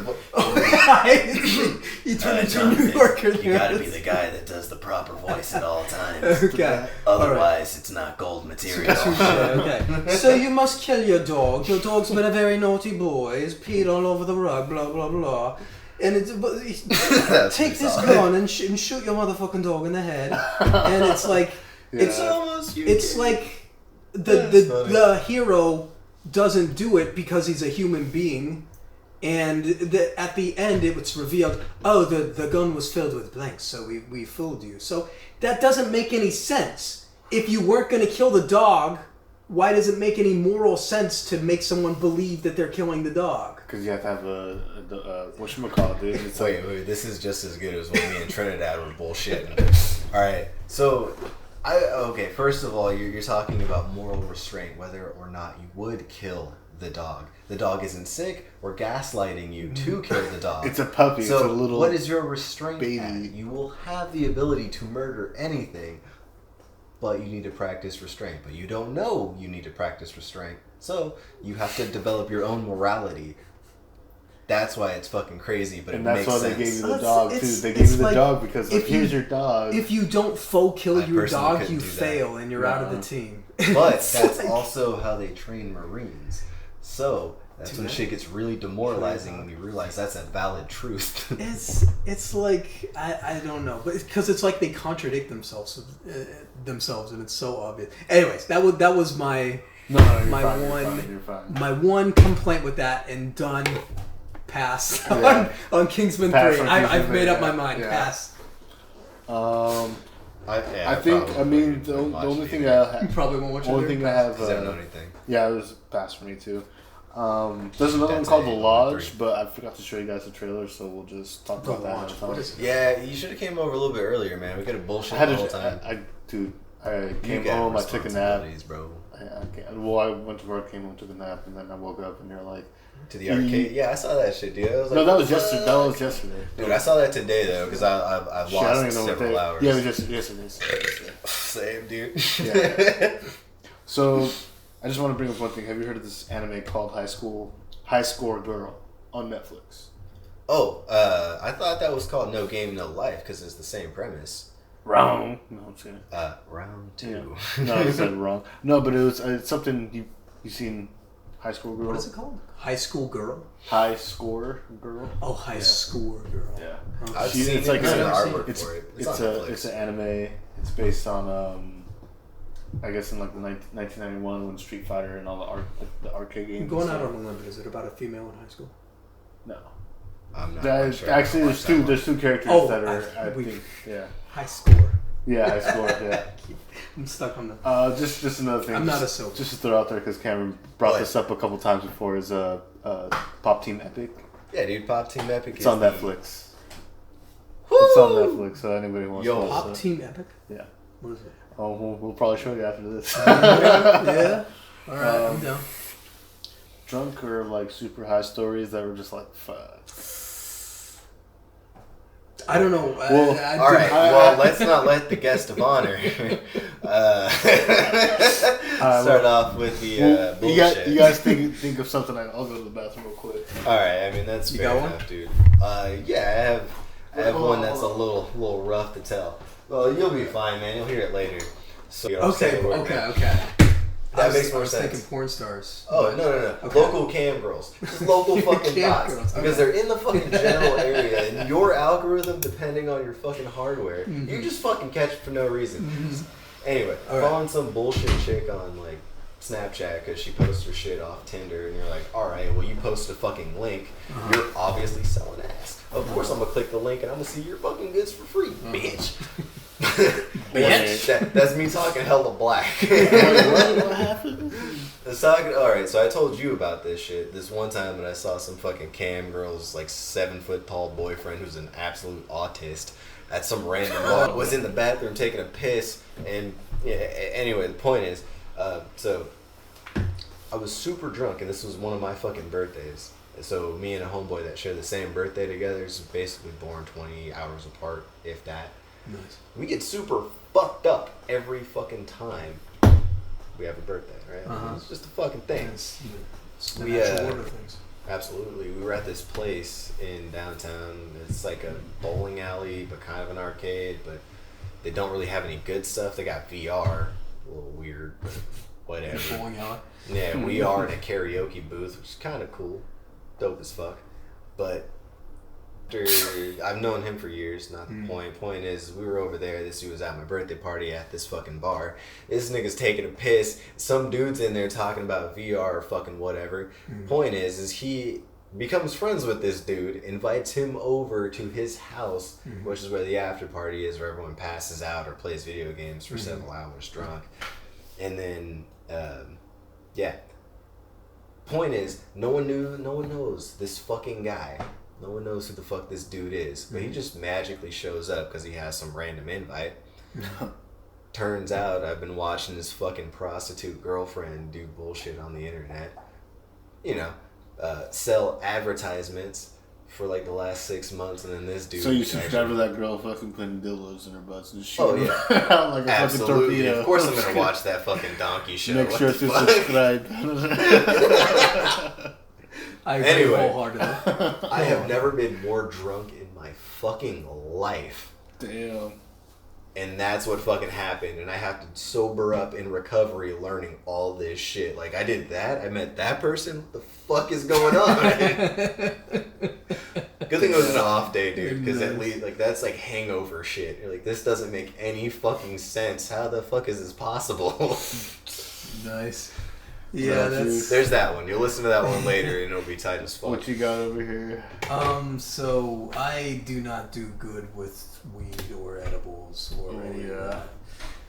You turn into a New Yorker. You gotta be the guy that does the proper voice at all times. Okay. Otherwise, it's not gold material. Okay. So you must kill your dog. Your dog's been a very naughty boy. He's peed all over the rug. Blah blah blah. And take this gun and shoot your motherfucking dog in the head. And it's like it's like the hero doesn't do it because he's a human being, and at the end it's revealed, oh, the gun was filled with blanks, so we fooled you. So that doesn't make any sense. If you weren't going to kill the dog, why does it make any moral sense to make someone believe that they're killing the dog? Because you have to have a whatchamacallit, dude. It's wait, this is just as good as when me and Trinidad were bullshitting. Alright, so, first of all, you're talking about moral restraint, whether or not you would kill the dog. The dog isn't sick, we're gaslighting you to kill the dog. It's a puppy, so it's a little what is your restraint baby. at? You will have the ability to murder anything, but you need to practice restraint. But you don't know you need to practice restraint, so you have to develop your own morality. That's why it's fucking crazy, but and it makes sense. And that's why they gave you the dog, too. They gave you the dog because, like, here's your dog. If you don't faux kill your dog, you fail and you're out of the team. But that's also how they train Marines. So that's when shit gets really demoralizing when you realize that's a valid truth. It's like I don't know, but because it's like they contradict themselves, and it's so obvious. Anyways, that was my my one complaint with that, and done. Pass on Kingsman 3. I've made up my mind. Yeah. Pass. I think. I mean, the only thing I have. Probably won't watch it. Only thing I have. I don't know anything. Yeah, it was pass for me too. There's another one called The Lodge, but I forgot to show you guys the trailer, so we'll just talk about that. What is it? Yeah, you should have came over a little bit earlier, man. We could have bullshit the whole time. I came home, I took a nap. Bro. I went to work, came home, took a nap, and then I woke up, and you're like. To the arcade? Yeah, I saw that shit, dude. I was like, no, that was yesterday. Dude, I saw that today, though, because I've lost several hours. Yeah, it was yesterday. Same, dude. Yeah. So, I just want to bring up one thing. Have you heard of this anime called High Score Girl on Netflix? Oh, I thought that was called No Game, No Life, because it's the same premise. Wrong. No, I'm saying. Round 2. Yeah. No, I said wrong. No, but it's something you seen. High School Girl. What is it called? High School Girl. High Score Girl. Oh, High Score Girl. Yeah. I've seen it's like an artwork for it. It's an anime. It's based on I guess in like the 1991 when Street Fighter and all the arcade games. Going out on a limb, is it about a female in high school? No. I'm not sure. Actually, there's two characters that are I think High Score. Yeah, High Score. Yeah. I'm stuck on that. Just another thing. I'm not a soap. Just to throw out there because Cameron brought this up a couple times before. Is Pop Team Epic? Yeah, dude. Pop Team Epic. It's on Netflix. It's on Netflix, so anybody wants to watch Pop Team Epic? Yeah. What is it? Oh, we'll probably show you after this. Yeah? Alright, I'm down. Drunk or like super high stories that were just like, fuck. I don't know. Alright, well, let's not let the guest of honor start off with the bullshit. You guys think of something. I'll go to the bathroom real quick. Alright, I mean, that's fair enough, dude. Yeah, I have one that's a little rough to tell. Well, you'll be fine, man. You'll hear it later. So, okay. That makes more sense. I was thinking porn stars. Oh, no. Okay. Local cam girls. Just local fucking dots. Because they're in the fucking general area, and your algorithm, depending on your fucking hardware, you just fucking catch it for no reason. Anyway, following some bullshit chick on, like, Snapchat because she posts her shit off Tinder, and you're like, alright, well, you posted a fucking link. You're obviously selling ass. Of course I'm going to click the link, and I'm going to see your fucking goods for free, bitch. That's me talking hella black. What happened? Alright, so I told you about this shit. This one time that I saw some fucking cam girl's like 7-foot tall boyfriend who's an absolute autist at some random bar was in the bathroom taking a piss, and anyway, the point is, so I was super drunk, and this was one of my fucking birthdays. So me and a homeboy that share the same birthday together is basically born 20 hours apart, if that. Nice. We get super fucked up every fucking time we have a birthday, right? It's just a fucking thing. It's the natural order of things. Absolutely. We were at this place in downtown. It's like a bowling alley, but kind of an arcade, but they don't really have any good stuff. They got VR. A little weird, but whatever. Bowling alley? Yeah, we are in a karaoke booth, which is kind of cool. Dope as fuck. But I've known him for years, not the point. Point is, we were over there, this dude was at my birthday party at this fucking bar. This nigga's taking a piss. Some dude's in there talking about VR or fucking whatever. Point is he becomes friends with this dude, invites him over to his house, which is where the after party is, where everyone passes out or plays video games for several hours drunk. And then, point is, no one knows this fucking guy. No one knows who the fuck this dude is. But he just magically shows up because he has some random invite. Turns out I've been watching this fucking prostitute girlfriend do bullshit on the internet. You know, sell advertisements for like the last 6 months, and then this dude. So you subscribe to that girl fucking putting dildos in her butts and shit. Oh yeah, like a absolutely. Fucking torpedo. Of course I'm gonna watch that fucking donkey show. Make sure to subscribe. I agree wholeheartedly. I have never been more drunk in my fucking life. Damn. And that's what fucking happened. And I have to sober up in recovery learning all this shit. Like, I did that. I met that person. What the fuck is going on? Good thing it was an off day, dude. Because at least, like, that's like hangover shit. You're like, this doesn't make any fucking sense. How the fuck is this possible? Nice. Yeah, there's that one. You'll listen to that one later, and it'll be tight as fuck. What you got over here? So I do not do good with weed or edibles or any of that.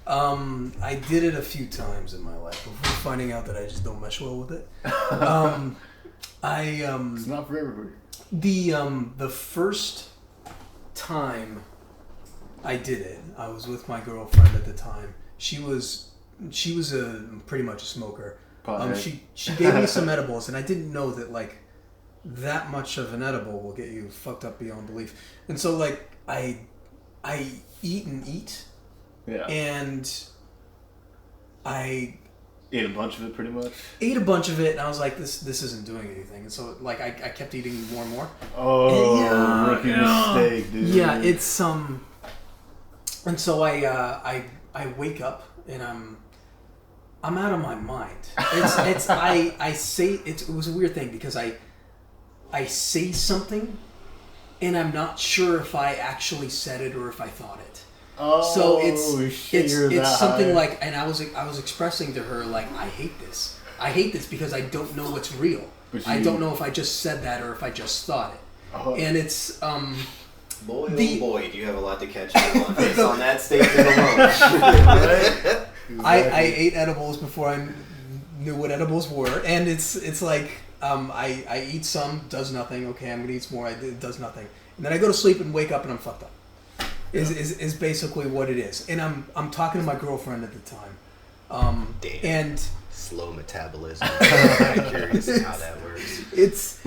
I did it a few times in my life before finding out that I just don't mesh well with it. It's not for everybody. The first time I did it, I was with my girlfriend at the time. She was pretty much a smoker. She gave me some edibles, and I didn't know that like that much of an edible will get you fucked up beyond belief. And so like I eat and eat, and I ate a bunch of it pretty much. Ate a bunch of it, and I was like, this isn't doing anything. And so like I kept eating more and more. Oh, rookie mistake, dude. Yeah, it's And so I wake up and I'm out of my mind. It was a weird thing because I say something and I'm not sure if I actually said it or if I thought it. Oh, so it's something like, and I was expressing to her like, I hate this because I don't know what's real. I don't know if I just said that or if I just thought it. And it's boy, oh boy, do you have a lot to catch up on based on that statement alone. Right? I ate edibles before I knew what edibles were, and it's like I eat some, does nothing. Okay, I'm gonna eat some more. It does nothing, and then I go to sleep and wake up and I'm fucked up. Is basically what it is, and I'm talking to my girlfriend at the time. Damn. And slow metabolism. I'm curious how that works.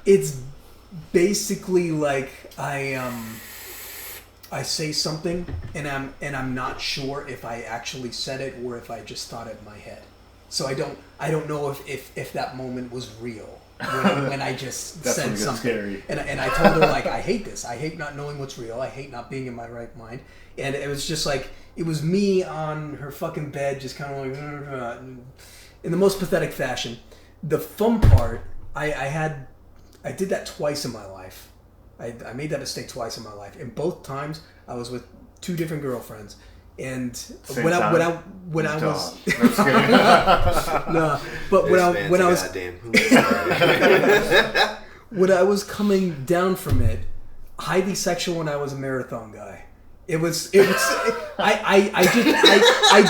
It's basically like I say something and I'm not sure if I actually said it or if I just thought it in my head. So I don't know if that moment was real when I just said something. Scary. And I told her like, I hate this. I hate not knowing what's real. I hate not being in my right mind. And it was just like, it was me on her fucking bed, just kind of like in the most pathetic fashion. The fun part, I did that twice in my life. I made that mistake twice in my life, and both times I was with two different girlfriends. And when I was no, but when I was coming down from it, highly sexual when I was a marathon guy. I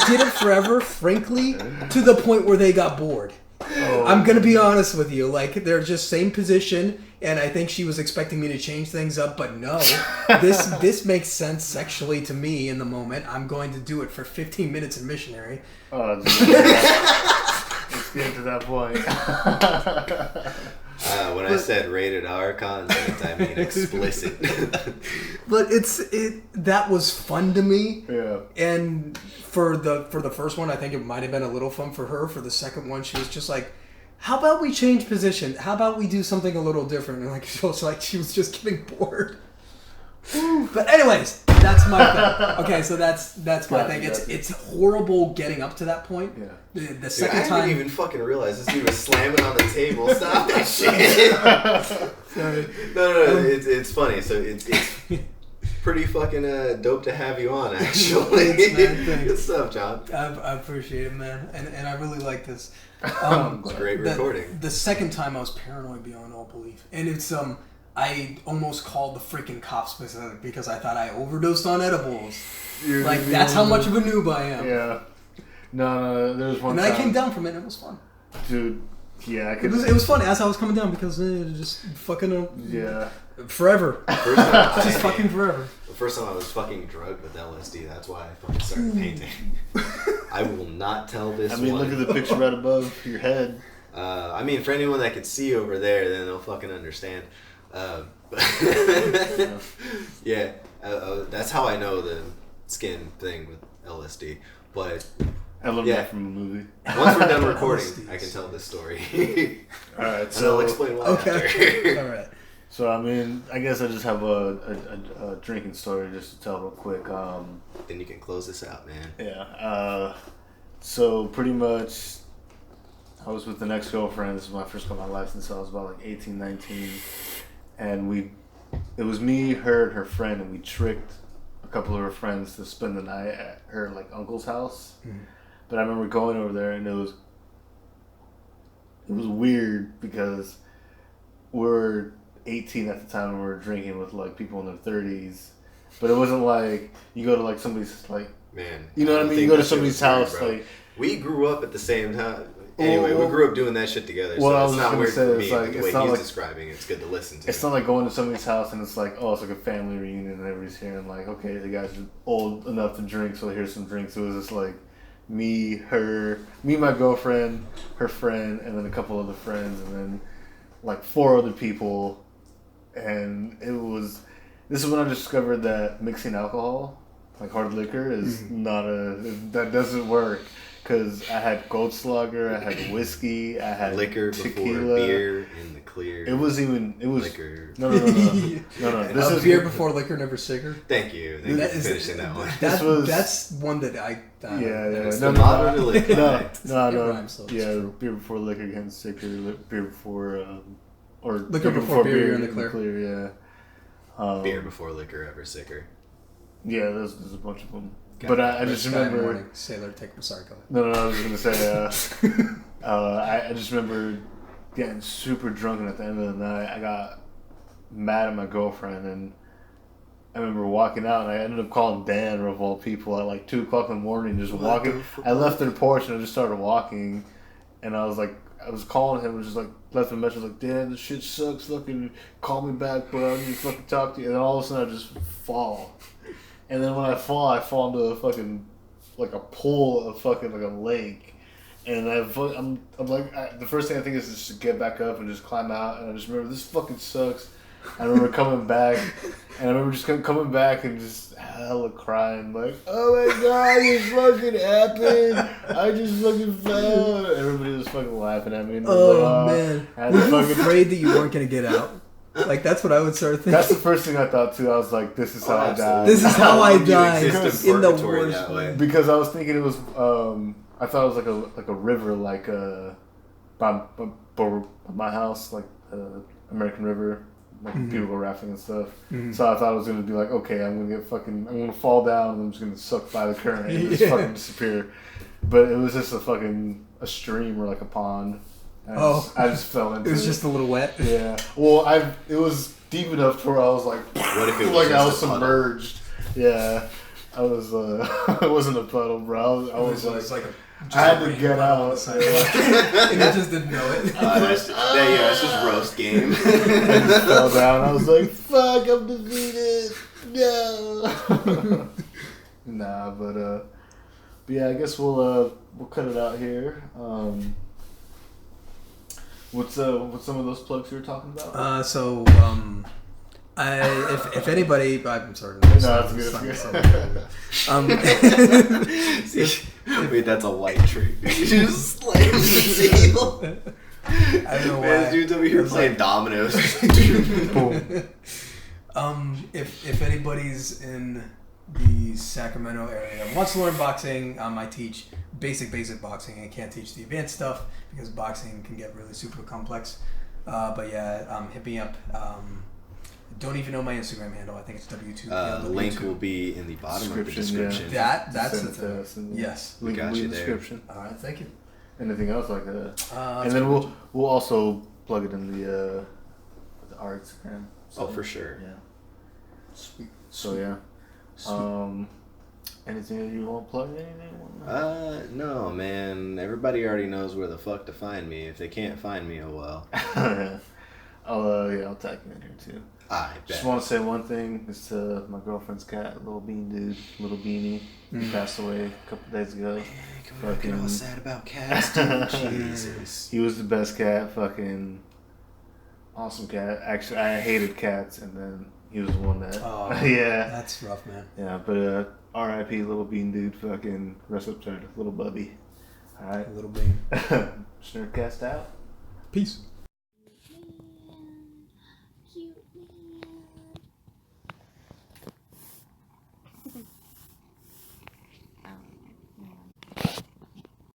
did it forever, frankly, to the point where they got bored. Oh. I'm gonna be honest with you, like they're just same position, and I think she was expecting me to change things up, but no, this makes sense sexually to me in the moment. I'm going to do it for 15 minutes in missionary. Oh, let's get to that point. When I said rated R content, I mean explicit. But that was fun to me. Yeah. And for the first one, I think it might have been a little fun for her. For the second one, she was just like, "How about we change position? How about we do something a little different?" And she was just getting bored. But anyways, that's my thing. Okay, so that's my thing. It's horrible getting up to that point. Yeah. The second time, I didn't even fucking realize this dude was slamming on the table. Stop that shit. Sorry. No. It's funny. So it's pretty fucking dope to have you on. Actually, thanks, man. Good stuff, John. I appreciate it, man, and I really like this. It's great recording. The second time I was paranoid beyond all belief, and it's I almost called the freaking cops because I thought I overdosed on edibles. That's how much of a noob I am. Yeah. No, there was one time. And then I came down from it and it was fun. Dude, yeah. It was fun as I was coming down because just fucking... yeah. Forever. Fucking forever. The first time I was fucking drugged with LSD, that's why I fucking started painting. I will not tell this one. Look at the picture right above your head. For anyone that can see over there, then they'll fucking understand. Yeah, that's how I know the skin thing with LSD. But I love that from a movie. Once we're done recording, I can tell this story. All right, so I'll explain why after. All right. So I guess I just have a drinking story just to tell real quick. Then you can close this out, man. Yeah. So pretty much, I was with an ex-girlfriend. This was my first got my license. So I was about 18, 19. And it was me, her, and her friend, and we tricked a couple of her friends to spend the night at her uncle's house. Mm-hmm. But I remember going over there, and it was weird because we were 18 at the time and we were drinking with people in their 30s. But it wasn't like you go to somebody's man. You know what I mean? You go to somebody's house weird, we grew up at the same time. Anyway, we grew up doing that shit together, so it's not weird for me, but the way he's describing it, it's good to listen to. It's not like going to somebody's house and it's it's like a family reunion and everybody's here and okay, the guys are old enough to drink, so here's some drinks. It was just me, my girlfriend, her friend, and then a couple other friends, and then 4 other people, and this is when I discovered that mixing alcohol, hard liquor, is that doesn't work. Because I had Goldschlager, I had whiskey, I had liquor tequila. Before beer in the clear. It was liquor. No. This beer before liquor, never cigar. Thank you for finishing that one. That's one that I. No. Yeah, beer before liquor against sicker. Beer before or liquor before beer. You're in the clear. Yeah. Beer before liquor, ever sicker. Yeah, there's a bunch of them. But I just remember. Sailor, take my sorry, go ahead. No, I was gonna say. I just remember getting super drunk, and at the end of the night, I got mad at my girlfriend, and I remember walking out, and I ended up calling Dan, of all people, at like 2 o'clock in the morning, just walking. I left their porch, and I just started walking, and I was calling him, and just like left a message like, Dan, this shit sucks, fucking call me back, bro, I need to fucking talk to you, and then all of a sudden I just fall. And then when I fall into a fucking, like a pool of fucking, like a lake. And I'm like, the first thing I think is just to get back up and just climb out. And I just remember, this fucking sucks. I remember coming back. And I remember just coming back and just hella crying. Like, oh my god, this fucking happened. I just fucking fell. And everybody was fucking laughing at me. And man. Were you afraid that you weren't going to get out? Like, that's what I would start thinking. That's the first thing I thought too. I was like, this is how I die. This is how I die. In the worst way. Because I was thinking it was, I thought it was like a river, like by my house, like American River, like people go rafting and stuff. Mm-hmm. So I thought it was gonna be like, okay, I'm gonna fall down and I'm just gonna suck by the current and just fucking disappear. But it was just a stream or like a pond. I just fell into it. It was just a little wet. Yeah. Well, it was deep enough to where I was like, what if it was like I was submerged? Yeah. I was. It wasn't a puddle, bro. I was like I had to get out. And I just didn't know it. It's just roast game. I just fell down. I was like, fuck, I'm defeated. No. Nah, but yeah, I guess we'll cut it out here. What's some of those plugs you were talking about? If anybody, I'm sorry. No, it's good. Wait, that's a light trick. You just slam the table. I don't know why. Man, dude's over here playing dominoes. If anybody's in the Sacramento area wants to learn boxing, I teach basic boxing. I can't teach the advanced stuff because boxing can get really super complex. But yeah, hit me up. Don't even know my Instagram handle. I think it's W2. Link will be in the bottom of the description. Yeah. That's the thing. Yes. We got you there. Description. All right, thank you. Anything else like that? And then we'll also plug it in our Instagram. So, for sure. Yeah. Sweet. So yeah. Sweet. Anything that you want to plug? Anything? No, man. Everybody already knows where the fuck to find me. If they can't find me, oh well. Yeah. I'll tag you in here too. I bet. Just want to say one thing. It's to my girlfriend's cat, Little Beanie. He passed away a couple days ago. Man, can we get all sad about cats, dude? Jesus. He was the best cat. Fucking awesome cat. Actually, I hated cats, and then he was the one that. Oh, yeah. That's rough, man. Yeah, but R.I.P. Little Bean Dude. Fucking rest up to Little Bubby. All right. Little Bean. Shnerdcast out. Peace.